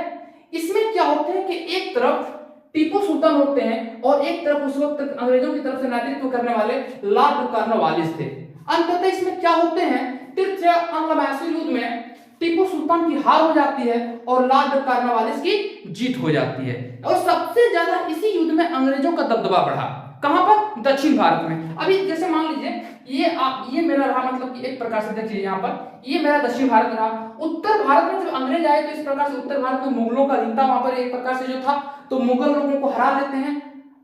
इसमें क्या होते हैं कि एक तरफ टीपू सुल्तान होते हैं और एक तरफ उस वक्त अंग्रेजों की तरफ से नेतृत्व करने वाले लॉर्ड कॉर्नवालिस थे। अंततः इसमें क्या होते हैं, तृतीय अंग्लो मैसूर युद्ध में टीपू सुल्तान की हार हो जाती है और लॉर्ड कॉर्नवालिस की जीत हो जाती है और सबसे ज्यादा इसी युद्ध में अंग्रेजों का दबदबा बढ़ा। कहां पर, दक्षिण भारत में। अभी जैसे मान लीजिए ये मेरा रहा, मतलब कि एक प्रकार से देखिए यहाँ पर ये मेरा दक्षिण भारत रहा। उत्तर भारत में जब अंग्रेज आए तो इस प्रकार से उत्तर भारत में मुगलों का रिंता वहां पर एक प्रकार से जो था, तो मुगल लोगों को हरा लेते हैं,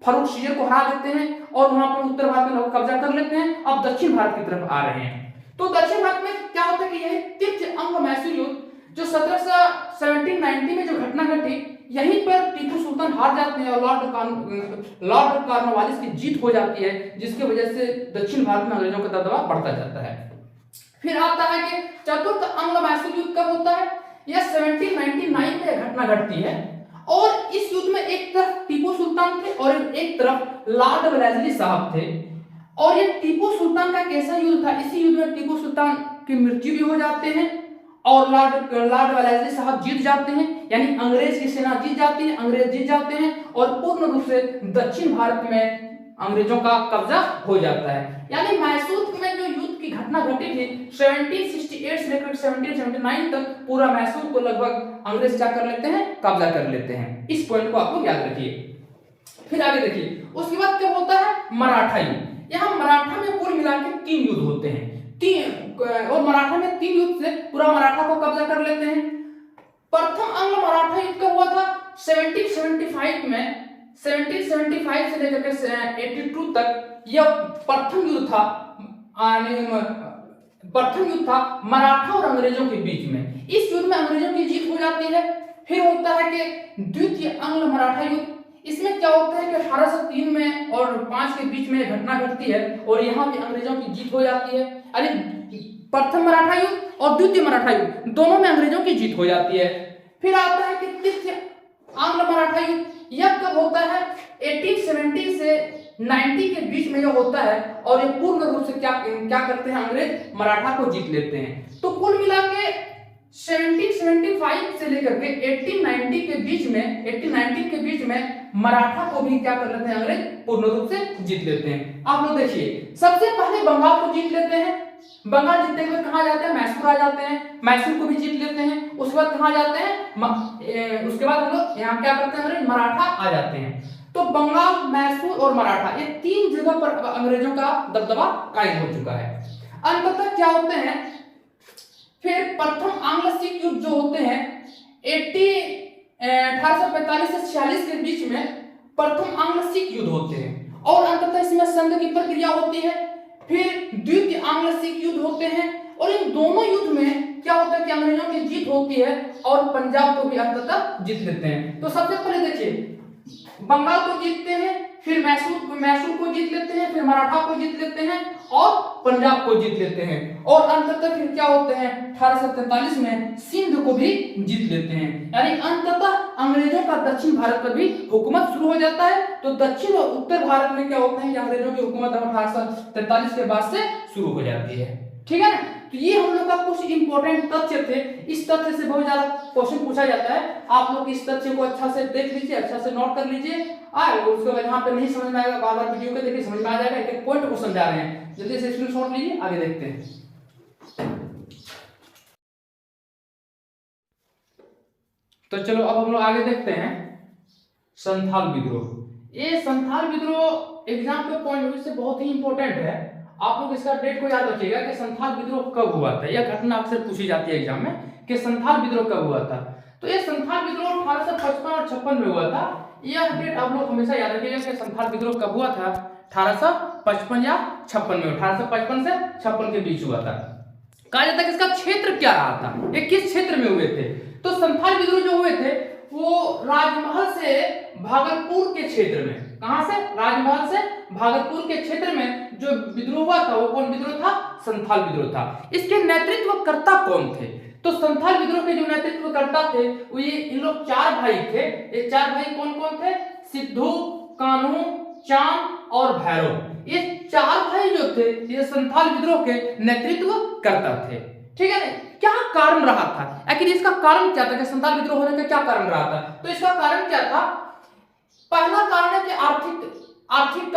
फर्रुख शीर को हरा देते हैं और वहां पर उत्तर भारत में लोग कब्जा कर लेते हैं। अब दक्षिण भारत की तरफ आ रहे हैं। तो दक्षिण भारत में क्या होता है कि यही तृतीय अंग्लो मैसूर युद्ध जो 1790 में जो घटना घटी, यहीं पर टीपू सुल्तान हार जाते हैं और लॉर्ड कॉर्नवालिस की जीत हो जाती है, जिसकी वजह से दक्षिण भारत में अंग्रेजों का दबदबा बढ़ता जाता है। फिर आता है कि चतुर्थ अंग्लो मैसूर युद्ध कब होता है, यह 1799 में घटना घटती है और इस युद्ध में एक तरफ टीपू सुल्तान थे और एक तरफ लॉर्ड वेलेस्ली साहब थे। और ये टीपू सुल्तान का कैसा युद्ध था, इसी युद्ध में टीपू सुल्तान की मृत्यु भी हो जाते हैं और लॉर्ड वेलेस्ली साहब जीत जाते हैं, यानी अंग्रेज की सेना जीत जाती है, अंग्रेज जीत जाते हैं और पूर्ण रूप से दक्षिण भारत में अंग्रेजों का कब्जा हो जाता है। यानी मैसूर में जो युद्ध की घटना घटी थी 1768 से लेकर 1779 तक पूरा मैसूर को लगभग अंग्रेज क्या कर लेते हैं, कब्जा कर लेते हैं। इस पॉइंट को आपको याद रखिए। फिर आगे देखिए, उसके बाद क्या होता है, मराठा युद्ध। यहाँ मराठा में कुल मिलाकर 3 युद्ध होते हैं, और मराठा में 3 युद्ध से पूरा मराठा को कब्जा कर लेते हैं। प्रथम अंग्लो मराठा युद्ध कब हुआ था, 1775 में 1775 से लेकर के 82 तक यह प्रथम युद्ध था। प्रथम युद्ध था मराठा और अंग्रेजों के बीच में। इस युद्ध में अंग्रेजों की जीत हो जाती है। फिर होता है कि द्वितीय अंग्ल मराठा युद्ध। इसमें क्या होता है कि 1803 में और 5 के बीच में घटना घटती है और यहाँ भी अंग्रेजों की जीत हो जाती है। अरे प्रथम मराठा युद्ध और द्वितीय मराठा युद्ध दोनों में अंग्रेजों की जीत हो जाती है। फिर आता है कि तृतीय आंग्ल मराठा युद्ध। यह कब होता है? 1870 से 90 के बीच में यह होता है और ये पूर्ण रूप से क्या करते हैं, अंग्रेज मराठा को जीत लेते हैं। तो कुल मिला के 1775 से लेकर के 1890 के बीच में मराठा को भी क्या कर लेते हैं, अंग्रेज पूर्ण रूप से जीत लेते हैं। आप लोग देखिए, सबसे पहले बंगाल को जीत लेते हैं। बंगाल जीतने के बाद कहाँ जाते हैं? मैसूर आ जाते हैं। मैसूर को भी जीत लेते हैं। उसके बाद कहाँ जाते हैं? उसके बाद हम लोग यहाँ क्या करते हैं, मराठा आ जाते हैं। तो बंगाल, मैसूर और मराठा, ये 3 जगह पर अंग्रेजों का दबदबा कायम हो चुका है। अंततः क्या होते हैं, फिर प्रथम आंग्ल सिख युद्ध जो होते हैं 1845 से 46 के बीच में प्रथम आंग्ल सिख युद्ध होते हैं और अंततः इसमें संधि की प्रक्रिया होती है। फिर द्वितीय आंग्ल सिख युद्ध होते हैं और इन दोनों युद्ध में क्या होता है कि अंग्रेजों की जीत होती है और पंजाब को भी अंततः जीत लेते हैं। तो सबसे पहले देखिए, बंगाल को जीतते हैं, फिर मैसूर को जीत लेते हैं, फिर मराठा को जीत लेते हैं और पंजाब को जीत लेते हैं और अंततः फिर क्या होते हैं, 1843 में सिंध को भी जीत लेते हैं। यानी अंततः अंग्रेजों का दक्षिण भारत पर भी हुकूमत शुरू हो जाता है। तो दक्षिण और उत्तर भारत में क्या होता है कि अंग्रेजों की हुकूमत 1843 के बाद से शुरू हो जाती है। ठीक है ना। तो ये हम लोग का कुछ इंपॉर्टेंट तथ्य थे। इस तथ्य से बहुत ज्यादा क्वेश्चन पूछा जाता है। आप लोग इस तथ्य को अच्छा से देख लीजिए, अच्छा से नोट कर लीजिए। उसके बाद यहाँ पे नहीं समझ में आएगा, बार बार वीडियो को देखिए, समझ में आ जाएगा। एक पॉइंट को समझा रहे हैं, जल्दी से स्क्रीनशॉट लीजिए, आगे देखते हैं। तो चलो अब हम लोग आगे देखते हैं संथाल विद्रोह। ये संथाल विद्रोह एग्जाम के पॉइंट ऑफ व्यू से बहुत ही इंपॉर्टेंट है। आप लोग इसका डेट को याद रखिएगा कि संथाल विद्रोह कब हुआ था। यह घटना अक्सर पूछी जाती है एग्जाम में कि संथाल विद्रोह कब हुआ था। तो ये संथाल विद्रोह 1855 और 56 में हुआ था। यह डेट आप लोग हमेशा याद रखिएगा कि संथाल विद्रोह कब हुआ था, 1855 या 56 में। 1855 से 56 के बीच हुआ था। कहा जाता है कि इसका क्षेत्र क्या रहा था, ये किस क्षेत्र में हुए थे। तो संथाल विद्रोह जो हुए थे वो राजमहल से भागलपुर के क्षेत्र में, कहां से? राजमहल से भागलपुर के क्षेत्र में जो विद्रोह हुआ था वो कौन विद्रोह था? संथाल विद्रोह था। इसके नेतृत्वकर्ता कौन थे? तो संथाल विद्रोह के जो नेतृत्वकर्ता थे वो ये इन लोग 4 भाई थे। ये 4 भाई कौन कौन थे? सिद्धू, कान्हू, चांद और भैरव। ये 4 भाई जो थे ये संथाल विद्रोह के नेतृत्व करता थे। ठीक है ना। क्या कारण रहा था, आखिर इसका कारण क्या था कि संथाल विद्रोह होने का क्या कारण रहा था? तो इसका कारण क्या था? पहला कारण है कि आर्थिक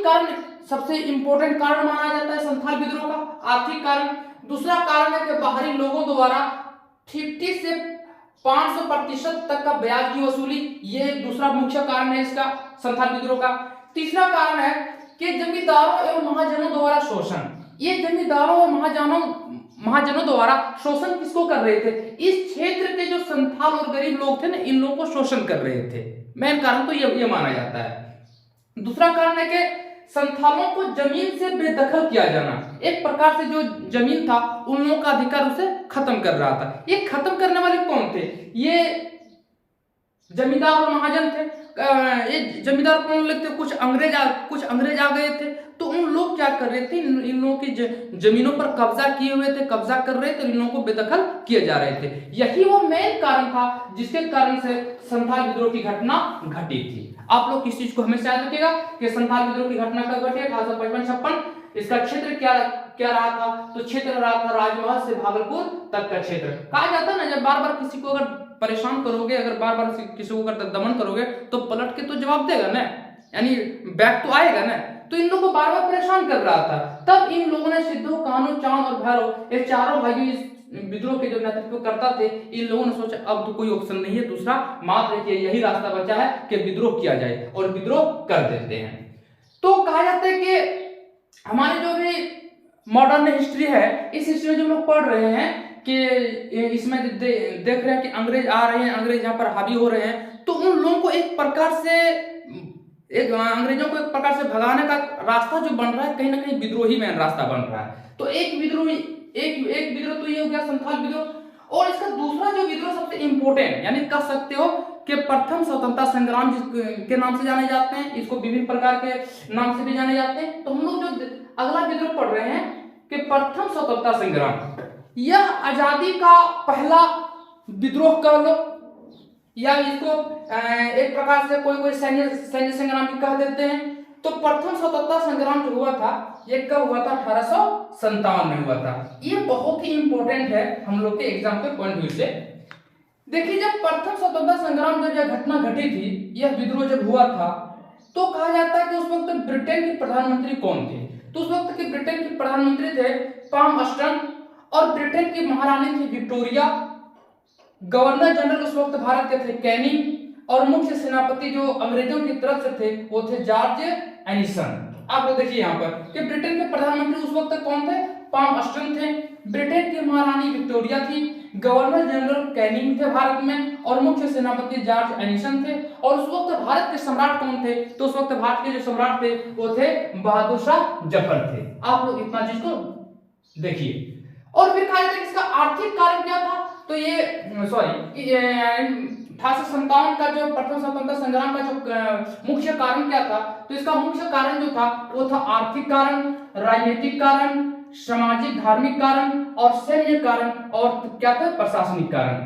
कारण सबसे इंपॉर्टेंट कारण माना जाता है संथाल विद्रोह का, आर्थिक कारण। दूसरा कारण है कि बाहरी लोगों द्वारा 50 से 500% तक का ब्याज की वसूली, ये दूसरा मुख्य कारण है इसका संथाल विद्रोह का। तीसरा कारण है कि जमींदारों एवं महाजनों द्वारा शोषण। ये जमींदारों और महाजनों द्वारा शोषण किसको कर रहे थे? इस क्षेत्र के जो संथाल और गरीब लोग थे ना, इन लोगों को शोषण कर रहे थे। मेन कारण तो ये माना जाता है। दूसरा कारण है कि संथालों को जमीन से बेदखल किया जाना। एक प्रकार से जो जमीन था उन लोगों का अधिकार उसे खत्म कर रहा था। ये खत्म करने वाले कौन थे? ये जमींदार और महाजन थे। ये जमींदार कौन लोग थे? कुछ अंग्रेज आ गए थे। तो उन लोग क्या कर रहे थे, इन लोगों की जमीनों पर कब्जा किए हुए थे, कब्जा कर रहे थे, इन लोगों को बेदखल किए जा रहे थे। यही वो मेन कारण था जिसके कारण से संथाल विद्रोह की घटना घटी थी। आप लोग इस चीज को हमेशा याद रखिएगा कि संथाल विद्रोह की घटना कब घटी? 1855-56। इसका क्षेत्र क्या रहा था? तो क्षेत्र रहा था राजमहल से भागलपुर तक का क्षेत्र। कहा जाता है ना, जब बार बार किसी को अगर परेशान करोगे, अगर बार बार किसी को अगर दमन करोगे तो पलट के तो जवाब देगा ना, यानी बैक तो आएगा ना। तो इन लोगों को बार बार परेशान कर रहा था। तब इन लोगों ने सिद्धू, कान्हू, चांद और भैरव, ये चारों भाइयों इस विद्रोह के जो नेतृत्व करता थे, इन लोगों ने सोचा अब तो कोई ऑप्शन नहीं है दूसरा, मात्र यही रास्ता बचा है कि विद्रोह किया जाए, और विद्रोह कर देते हैं। तो कहा जाता है कि हमारे जो भी मॉडर्न हिस्ट्री है, इस हिस्ट्री में जो लोग पढ़ रहे हैं कि इसमें देख रहे हैं कि अंग्रेज आ रहे हैं, अंग्रेज यहाँ पर हावी हो रहे हैं, तो उन लोगों को एक प्रकार से अंग्रेजों को एक प्रकार से भगाने का रास्ता जो बन रहा है, कहीं ना कहीं विद्रोही में रास्ता बन रहा है। तो एक विद्रोही एक विद्रोह तो ये हो गया संथाल विद्रोह, और इसका दूसरा जो विद्रोह सबसे इंपोर्टेंट, यानी कह सकते हो कि प्रथम स्वतंत्रता संग्राम के नाम से जाने जाते हैं, इसको विभिन्न प्रकार के नाम से भी जाने जाते हैं। तो हम लोग जो अगला विद्रोह पढ़ रहे हैं कि प्रथम स्वतंत्रता संग्राम, यह आजादी का पहला विद्रोह कह लो, या इसको एक प्रकार से कोई सैन्य संग्राम भी कह देते हैं। तो प्रथम स्वतंत्रता संग्राम जो हुआ था, ये कब हुआ था? 1857 में हुआ था। ये बहुत ही इंपॉर्टेंट है हम लोग के एग्जाम के पॉइंट व्यू से। देखिए, जब प्रथम स्वतंत्रता संग्राम जब यह घटना घटी थी, यह विद्रोह जब हुआ था, तो कहा जाता है कि उस वक्त ब्रिटेन के प्रधानमंत्री कौन थे? तो उस वक्त के ब्रिटेन के प्रधानमंत्री थे टॉम अस्टन, और ब्रिटेन की महारानी थी विक्टोरिया, गवर्नर जनरल उस वक्त भारत के थे कैनिंग, और मुख्य सेनापति जो अंग्रेजों की तरफ से थे वो थे जॉर्ज एनिसन। आप लोग देखिए यहाँ पर कि ब्रिटेन के प्रधानमंत्री उस वक्त कौन थे? टॉम अस्टन थे, ब्रिटेन की महारानी विक्टोरिया थी, गवर्नर जनरल कैनिंग थे भारत में, और मुख्य सेनापति जॉर्ज एनिसन थे। और उस वक्त भारत के सम्राट कौन थे? तो उस वक्त भारत के जो सम्राट थे वो थे बहादुर शाह जफर थे। आप लोग इतना चीज को देखिए। और फिर कहा जाता है कि इसका आर्थिक कारण क्या था? तो ये 1857 का जो प्रथम स्वतंत्रता संग्राम का जो मुख्य कारण क्या था? तो इसका मुख्य कारण जो था वो था आर्थिक कारण, राजनीतिक कारण, सामाजिक धार्मिक कारण, और सैन्य कारण, और क्या था? प्रशासनिक कारण।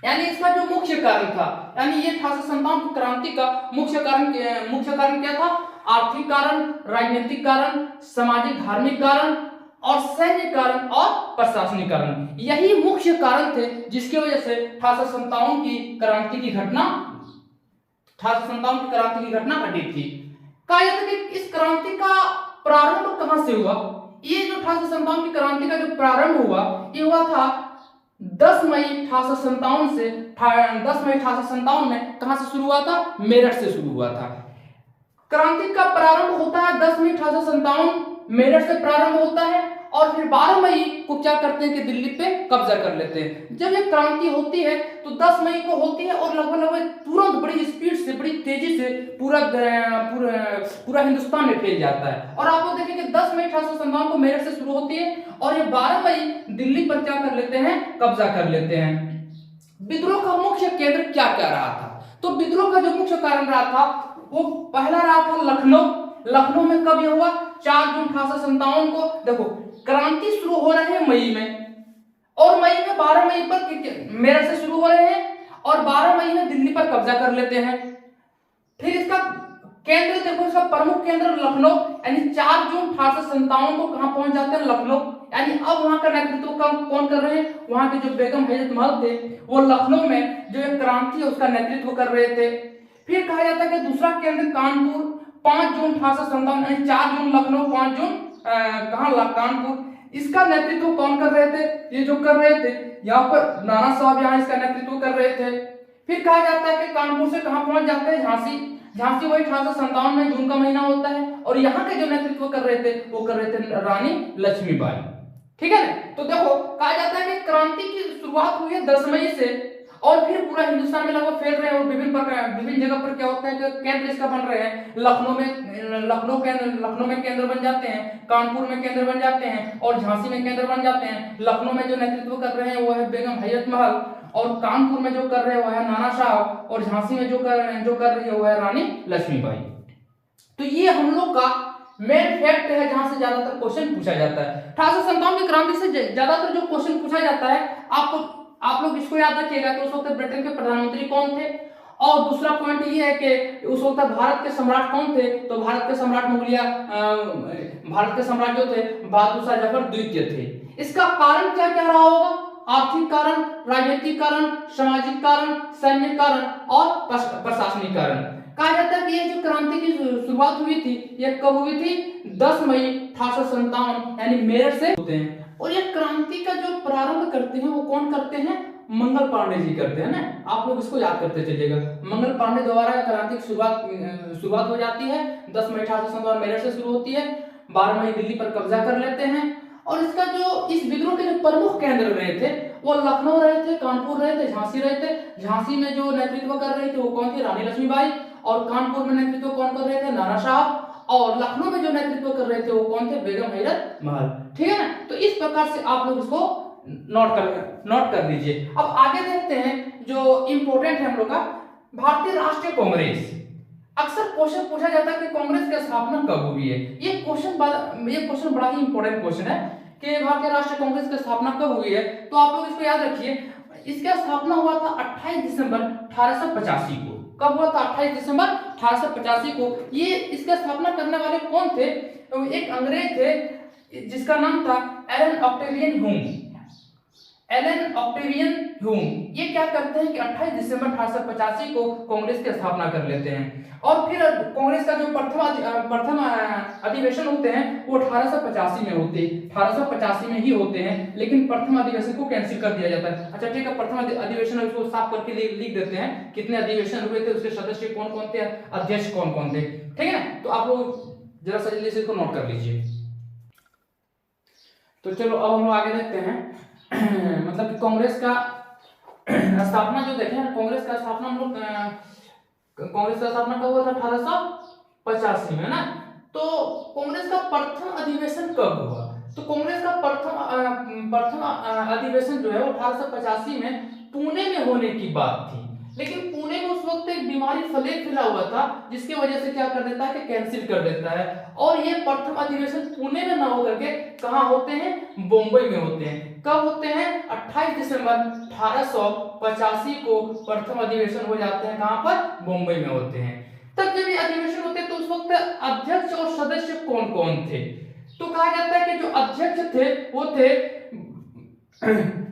यानी इसका जो मुख्य कारण था, यानी ये 1857 की क्रांति का मुख्य कारण क्या था? आर्थिक कारण, राजनीतिक कारण, सामाजिक धार्मिक कारण, और सैन्य कारण, और प्रशासनिक कारण। यही मुख्य कारण थे जिसकी वजह से 1857 की क्रांति की घटना घटी थी। कहा जाता है कि इस क्रांति का प्रारंभ कहां से हुआ? ये जो 1857 की क्रांति का जो प्रारंभ हुआ, ये हुआ था 10 मई 1857 से। 10 मई 1857 में कहां से शुरू हुआ था? मेरठ से शुरू हुआ था। क्रांति का प्रारंभ होता है 10 मई 1857, मेरठ से प्रारंभ होता है, और फिर 12 मई को क्या करते हैं कि दिल्ली पे कब्जा कर लेते हैं। जब ये क्रांति होती है तो 10 मई को होती है, और लगभग तुरंत बड़ी स्पीड से, बड़ी तेजी से पूरा हिंदुस्तान में फैल जाता है। और आप लोग देखें कि 10 मई 1857 को मेरठ से शुरू होती है, और ये 12 मई दिल्ली पर क्या कर लेते हैं? कब्जा कर लेते हैं। विद्रोह का मुख्य केंद्र क्या क्या रहा था? तो विद्रोह का जो मुख्य कारण रहा था वो पहला रहा था लखनऊ में। कब यह हुआ? 4 जून 1857 को। देखो, क्रांति शुरू हो रहे हैं मई में, और मई में 12 मई पर मेरठ से शुरू हो रहे हैं, और 12 मई में दिल्ली पर कब्जा कर लेते हैं। फिर इसका केंद्र देखो, इसका प्रमुख केंद्र लखनऊ, यानी 4 जून 1857 को कहां पहुंच जाते हैं? लखनऊ। यानी अब वहां का नेतृत्व कौन कर रहे हैं? वहां के जो बेगम हजरत महल थे वो लखनऊ में जो एक क्रांति है उसका नेतृत्व कर रहे थे। फिर कहा जाता है कि दूसरा केंद्र कानपुर, 5 जून 1857, यानी 4 जून लखनऊ, 5 जून कानपुर। इसका नेतृत्व कौन कर रहे थे? ये जो कर रहे थे यहाँ पर नाना साहब यहाँ इसका नेतृत्व कर रहे थे। फिर कहा जाता है कि कानपुर से कहां पहुंच जाते हैं? झांसी वही 1857 में जून का महीना होता है, और यहाँ के जो नेतृत्व कर रहे थे वो कर रहे थे रानी लक्ष्मीबाई। ठीक है ना? तो देखो, कहा जाता है कि क्रांति की शुरुआत हुई है 10 मई से, और फिर पूरा हिंदुस्तान में लगभग फैल रहे हैं, और विभिन्न जगह पर क्या होता है कि केंद्र इसका बन रहे हैं। लखनऊ में केंद्र बन जाते हैं, कानपुर में केंद्र बन जाते हैं, और झांसी में केंद्र बन जाते हैं। लखनऊ में जो नेतृत्व कर रहे हैं वो है बेगम हजरत महल, और कानपुर में जो कर रहे हैं वो है नाना साहब, और झांसी में जो कर रही है वो है रानी लक्ष्मीबाई। तो ये हम लोग का मेन फैक्ट है जहां से ज्यादातर क्वेश्चन पूछा जाता है। 1857 की क्रांति से ज्यादातर जो क्वेश्चन पूछा जाता है, आप लोग इसको याद रखिएगा कि उस वक्त ब्रिटेन के प्रधानमंत्री कौन थे, और दूसरा पॉइंट ये है कि उस वक्त भारत के सम्राट कौन थे? तो भारत के सम्राट जो थे बहादुर शाह जफर द्वितीय थे। इसका कारण क्या क्या रहा होगा? आर्थिक कारण, राजनीतिक कारण, सामाजिक कारण, सैन्य कारण, और प्रशासनिक कारण। कहा जाता है कि ये जो क्रांति की शुरुआत हुई थी ये कब हुई थी? 10 मई 1857, यानी मेरठ से होते हैं। और ये क्रांति का जो प्रारंभ करते हैं वो कौन करते हैं? मंगल पांडे जी करते हैं ना। आप लोग इसको याद करते चलिएगा। मंगल पांडे द्वारा क्रांति की शुरुआत हो जाती है। 10 मई 1857 मेरठ से शुरू होती है, 12 मई दिल्ली पर कब्जा कर लेते हैं, और इसका जो इस विद्रोह के जो प्रमुख केंद्र रहे थे वो लखनऊ रहे थे, कानपुर रहे थे, झांसी रहे थे। झांसी में जो नेतृत्व कर रहे थे वो कौन थे? रानी लक्ष्मीबाई। और कानपुर में नेतृत्व कौन कर रहे थे? नाना साहब। और लखनऊ में जो नेतृत्व कर रहे थे वो कौन थे? बेगम हैरत महल। ठीक है ना। तो इस प्रकार से आप लोग इसको नोट कर लीजिए। अब आगे देखते हैं जो इंपॉर्टेंट है हम लोग का भारतीय राष्ट्रीय कांग्रेस। अक्सर क्वेश्चन पूछा जाता है कि कांग्रेस की स्थापना कब हुई है। ये क्वेश्चन बड़ा ही इंपॉर्टेंट क्वेश्चन है कि भारतीय राष्ट्रीय कांग्रेस की स्थापना कब हुई है। तो आप लोग इसको याद रखिए, इसका स्थापना हुआ था 28 दिसंबर 1885 को। कब हुआ था? 28 दिसंबर 1885 को। ये इसका स्थापना करने वाले कौन थे? तो एक अंग्रेज थे जिसका नाम था Allan Octavian Hume. Allan Octavian Hume ये क्या करते हैं कि 28 दिसंबर 1885 को कांग्रेस की स्थापना कर लेते हैं। और फिर कांग्रेस का जो प्रथम अधिवेशन होते हैं वो 1885 में होते हैं, 1885 में ही होते हैं। लेकिन प्रथम अधिवेशन को कैंसिल कर दिया जाता है। अच्छा ठीक है, प्रथम अधिवेशन उसको साफ करके लिख देते हैं कितने अधिवेशन हुए थे, उसके सदस्य कौन कौन थे, अध्यक्ष कौन कौन थे। ठीक है ना। तो आप लोग जरा सा जल्दी से इसको नोट कर लीजिए। तो चलो अब हम लोग आगे देखते हैं मतलब कि कांग्रेस का स्थापना जो देखें, कांग्रेस का स्थापना हम लोग कांग्रेस का स्थापना कब हुआ था? 1885 में ना। तो कांग्रेस का प्रथम अधिवेशन कब हुआ? तो कांग्रेस का प्रथम अधिवेशन जो है वो 1885 में पुणे में होने की बात थी। लेकिन पुणे में उस वक्त एक बीमारी फैला हुआ था जिसकी वजह से क्या कर देता है कि कैंसिल कर देता है। और ये प्रथम अधिवेशन पुणे में ना होकर के कहाँ होते हैं? बम्बई में होते हैं। कब होते हैं? 28 दिसंबर 1885 को प्रथम अधिवेशन हो जाते हैं। कहाँ पर? बम्बई में होते हैं। तब जब ये अधिवेशन होते हैं तो उस वक्त अध्यक्ष और सदस्य कौन कौन थे? तो कहा जाता है कि जो अध्यक्ष थे वो थे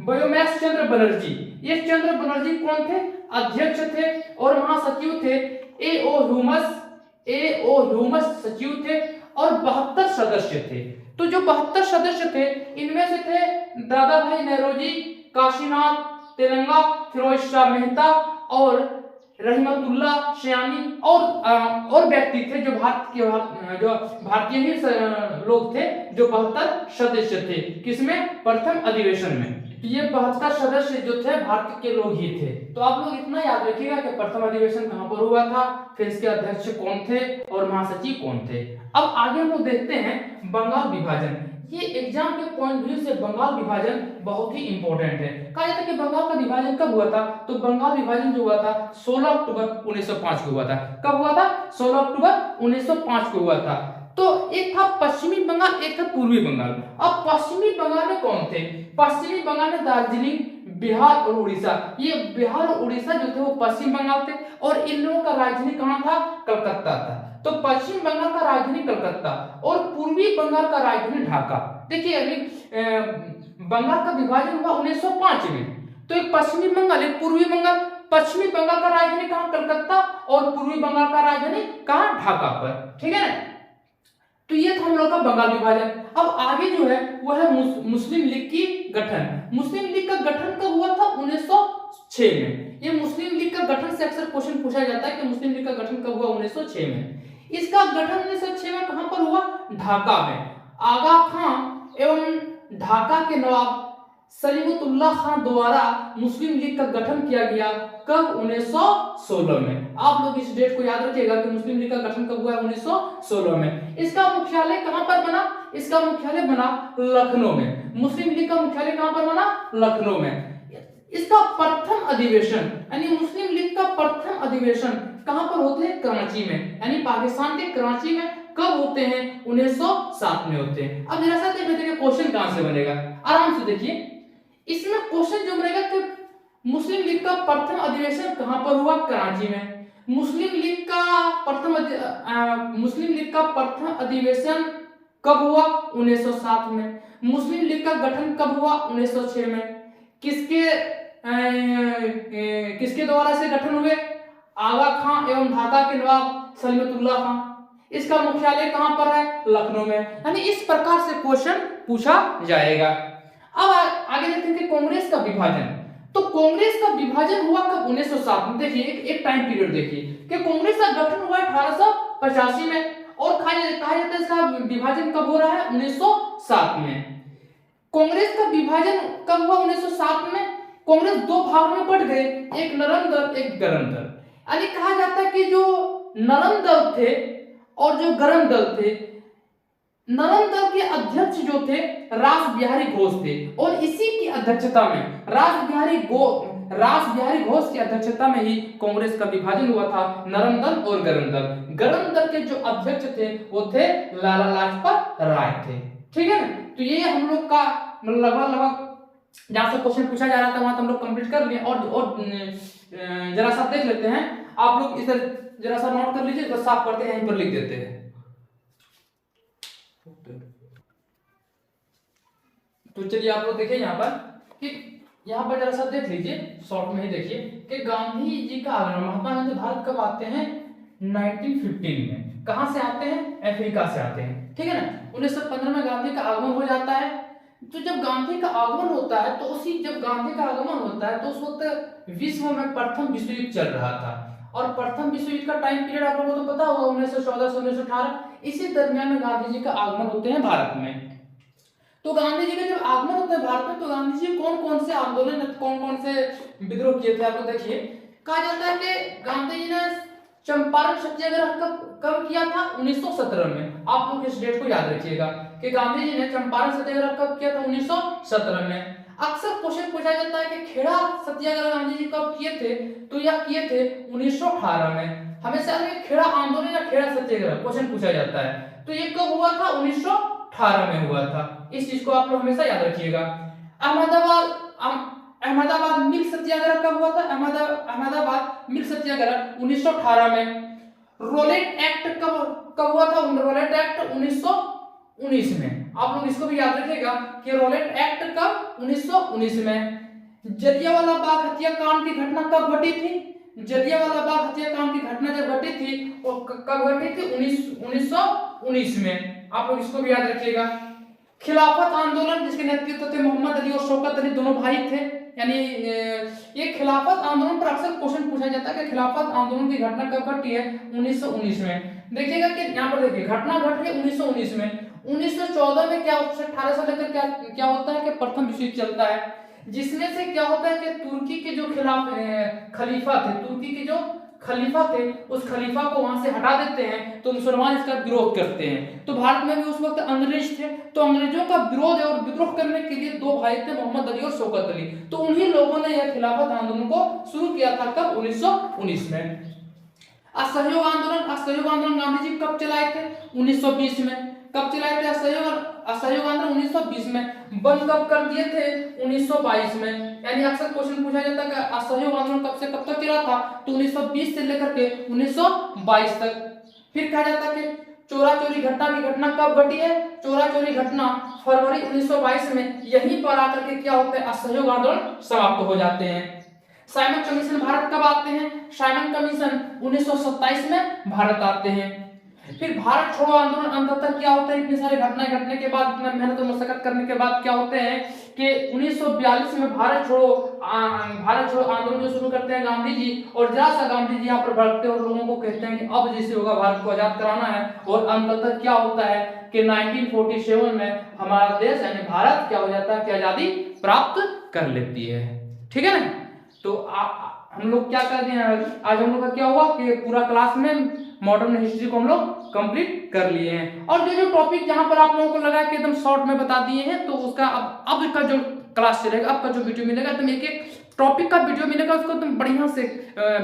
बायोमैक्स चंद्र बनर्जी। ये चंद्र बनर्जी कौन थे? अध्यक्ष थे। और महासचिव थे ए ओ ह्यूमस सचिव थे। और 72 सदस्य थे। तो जो 72 सदस्य थे इनमें से थे दादा भाई नौरोजी, काशीनाथ तेलंगा, फिरोज शाह मेहता और रहमतुल्ला सयानी और व्यक्ति थे जो भारतीय ही लोग थे जो 72 सदस्य थे। किसमें? प्रथम अधिवेशन में। ये 72 सदस्य जो थे भारत के लोग ही थे। तो आप लोग इतना याद रखिएगा कि प्रथम अधिवेशन कहां पर हुआ था, फिर इसके अध्यक्ष कौन थे और महासचिव कौन थे। अब आगे हम लोग देखते हैं बंगाल विभाजन। ये एग्जाम के पॉइंट व्यू से बंगाल विभाजन बहुत ही इंपॉर्टेंट है। कहा जाता है कि बंगाल का विभाजन कब हुआ था? तो बंगाल विभाजन जो हुआ था 16 अक्टूबर 1905 को हुआ था। कब हुआ था? 16 अक्टूबर 1905 को हुआ था। तो एक था पश्चिमी बंगाल, एक था पूर्वी बंगाल। अब पश्चिमी बंगाल में कौन थे? पश्चिमी बंगाल में दार्जिलिंग, बिहार और उड़ीसा। ये बिहार और उड़ीसा जो थे वो पश्चिम बंगाल थे। और इन लोगों का राजधानी कहाँ था? कलकत्ता था। तो पश्चिम बंगाल का राजधानी कलकत्ता और पूर्वी बंगाल का राजधानी ढाका। देखिए अभी बंगाल का विभाजन हुआ 1905 में। तो एक पश्चिमी बंगाल, एक पूर्वी बंगाल। पश्चिमी बंगाल का राजधानी कहाँ? कलकत्ता। और पूर्वी बंगाल का राजधानी कहाँ? ढाका पर। ठीक है ना। तो ये था हम लोग का बंगाल विभाजन। अब आगे जो है वो है मुस्लिम लीग की गठन। मुस्लिम लीग का गठन कब हुआ था? 1906 में। ये मुस्लिम लीग का गठन से अक्सर क्वेश्चन पूछा जाता है कि मुस्लिम लीग का गठन कब हुआ? 1906 में। इसका गठन 1906 में कहां पर हुआ? ढाका में। आगा खां एवं ढाका के नवाब सलीमुतुल्लाह खान द्वारा मुस्लिम लीग का गठन किया गया। कब? 1916 में। आप लोग इस डेट को याद रखिएगा कि मुस्लिम लीग का गठन कब हुआ है? 1916 में। इसका मुख्यालय कहां पर बना? इसका मुख्यालय बना लखनऊ में। मुस्लिम लीग का मुख्यालय कहां पर बना? लखनऊ में। इसका प्रथम अधिवेशन यानी मुस्लिम लीग का प्रथम अधिवेशन कहां पर होते हैं? कराची में, यानी पाकिस्तान के कराची में। कब होते हैं? 1907 में होते हैं। अब जरा सा देख लेते हैं क्वेश्चन कहां से बनेगा। आराम से देखिए, इसमें क्वेश्चन जो बनेगा कि मुस्लिम लीग का प्रथम अधिवेशन कहां पर हुआ? कराची में। मुस्लिम लीग का प्रथम अधिवेशन कब हुआ? 1907 में। मुस्लिम लीग का गठन कब हुआ? 1906 में। किसके द्वारा से गठन हुए? आगा खां एवं ढाका के नवाब सलीमुतुल्लाह खान। इसका मुख्यालय कहां पर है? लखनऊ में। यानी इस प्रकार से क्वेश्चन पूछा जाएगा। अब आगे देखते हैं कि कांग्रेस का विभाजन। तो कांग्रेस का विभाजन हुआ कब? 1907 में। देखिए एक टाइम पीरियड देखिए कि कांग्रेस का गठन हुआ 1885 में और कहा जाता है इसका विभाजन कब हो रहा है? 1907 में। कांग्रेस का विभाजन कब हुआ? 1907 में। कांग्रेस दो भागों में बट गए, एक नरम दल, एक गरम दल। यानी कहा जाता है कि जो नरम दल थे और जो गरम दल थे, नरम दल के अध्यक्ष जो थे रास बिहारी घोष थे, और इसी की अध्यक्षता में रास बिहारी घोष की अध्यक्षता में ही कांग्रेस का विभाजन हुआ था, नरम दल और गरम दल। गरम दल के जो अध्यक्ष थे वो थे लाला लाजपत राय थे। ठीक है ना? तो ये हम लोग का लगभग जहां से क्वेश्चन पूछा जा रहा था वहां हम लोग कंप्लीट कर लिए। और जरा सा देख लेते हैं, आप लोग इधर जरा सा नोट कर लीजिए, तो साफ करते हैं, यहीं पर लिख देते हैं। तो चलिए आप लोग देखिए यहाँ पर कि यहाँ पर जरा सा देख लीजिए, शॉर्ट में ही देखिए कि गांधी जी का आगमन, महात्मा गांधी भारत कब आते हैं? 1915 में। कहां से आते हैं? अफ्रीका से आते हैं। ठीक है ना? 1915 में गांधी का आगमन हो जाता है। तो जब गांधी का आगमन होता है तो जब गांधी का आगमन होता है तो उस वक्त विश्व में प्रथम विश्व युद्ध चल रहा था, और प्रथम विश्व युद्ध का टाइम पीरियड आप लोगों को तो पता होगा 1914 से 1918। इसी दरमियान में गांधी जी का आगमन होते हैं भारत में। तो गांधी जी का जब आगमन होता है भारत में, तो गांधी जी कौन कौन से आंदोलन, कौन कौन से विद्रोह किए थे? आपको देखिए, कहा जाता है कि गांधी जी ने चंपारण सत्याग्रह कब किया था? 1917 में। आप लोग इस डेट को याद रखिएगा कि गांधी जी ने चंपारण सत्याग्रह कब किया था? 1917 में। अक्सर क्वेश्चन पूछा जाता है कि खेड़ा सत्याग्रह गांधी जी कब किए थे? तो यह किए थे 1918 में। हमेशा खेड़ा आंदोलन या खेड़ा सत्याग्रह क्वेश्चन पूछा जाता है, तो ये कब हुआ था? 1918 में हुआ था। इस चीज को आप लोग हमेशा याद रखिएगा। अहमदाबाद मिल्क सत्याग्रह कब हुआ था? अहमदाबाद मिल्क सत्याग्रह 1918 में। रोलेट एक्ट कब हुआ था? रोलेट एक्ट 1919 में। आप लोग इसको भी याद रखिएगा कि रोलेट एक्ट कब? 1919 में। जलियांवाला बाग हत्याकांड की घटना कब घटी थी? जलियांवाला बाग हत्याकांड की घटना जब घटी थी वो कब घटी थी? 1919 में। आप लोग इसको भी याद रखिएगा। खिलाफत आंदोलन जिसके नेतृत्व थे मोहम्मद अली और शौकत अली, दोनों भाई थे। यानी ये खिलाफत आंदोलन पर अक्सर क्वेश्चन पूछा जाता है कि खिलाफत आंदोलन की घटना कब घटी है? 1919 में। देखिएगा कि यहाँ पर देखिए घटना घट रही है 1919 में। 1914 में क्या 18 से लेकर क्या होता है कि प्रथम विश्व युद्ध चलता है, जिसमें से क्या होता है कि तुर्की के जो खलीफा थे, तुर्की के जो खलीफा थे, उस खलीफा को वहां से हटा देते हैं, तो मुसलमान इसका विरोध करते हैं। तो भारत में भी उस वक्त अंग्रेज थे, तो अंग्रेजों का विरोध और विद्रोह करने के लिए दो भाई थे, मोहम्मद अली और शौकत अली। तो उन्हीं लोगों ने यह खिलाफत आंदोलन को शुरू किया था कब? 1919 में। असहयोग आंदोलन गांधी जी कब चलाए थे? 1920 में। कब चलाए थे असहयोग आंदोलन? 1920 में। बंद कब कर दिए थे? 1922 में। यानी अक्सर क्वेश्चन पूछा जाता है कि असहयोग आंदोलन कब से कब तक चला था? तो 1920 से लेकर के 1922 तक। फिर कहा जाता है कि चोरा चोरी घटना कब घटी है? चोरा चोरी घटना फरवरी 1922 में। यहीं पर आकर के क्या होता है? असहयोग आंदोलन समाप्त हो जाते हैं। साइमन कमीशन भारत कब आते हैं? साइमन कमीशन 1927 में भारत आते हैं। फिर भारत छोड़ो आंदोलन अंततः क्या होता है? इतनी सारी घटनाएं घटने के बाद, इतना मेहनत और मशक्कत करने के बाद क्या होते हैं कि 1942 में भारत छोड़ो आंदोलन जो शुरू करते हैं गांधी जी, और जरा सा गांधी जी यहाँ पर भड़कते हैं और लोगों को कहते हैं कि अब जैसे होगा भारत को आजाद कराना है। और अंततः क्या होता है कि 1947 में हमारा देश यानी भारत क्या हो जाता है कि आजादी प्राप्त कर लेती है। ठीक है ना? तो हम लोग क्या कर दिए आज हम लोग का क्या हुआ कि पूरा क्लास में मॉडर्न हिस्ट्री को हम लोग कंप्लीट कर लिए हैं। और जो टॉपिक जहां पर आप लोगों को लगा कि एकदम शॉर्ट में बता दिए हैं, तो उसका अब का जो क्लास चलेगा, अब का जो वीडियो मिलेगा, एकदम एक टॉपिक का वीडियो मिलेगा, उसको एकदम बढ़िया से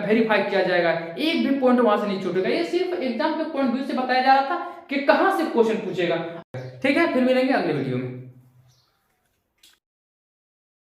वेरीफाई किया जाएगा, एक भी पॉइंट वहां से नहीं छूटेगा। ये सिर्फ एग्जाम के पॉइंट व्यू से बताया जा रहा था कि कहां से क्वेश्चन पूछेगा। ठीक है, फिर मिलेंगे अगले वीडियो में।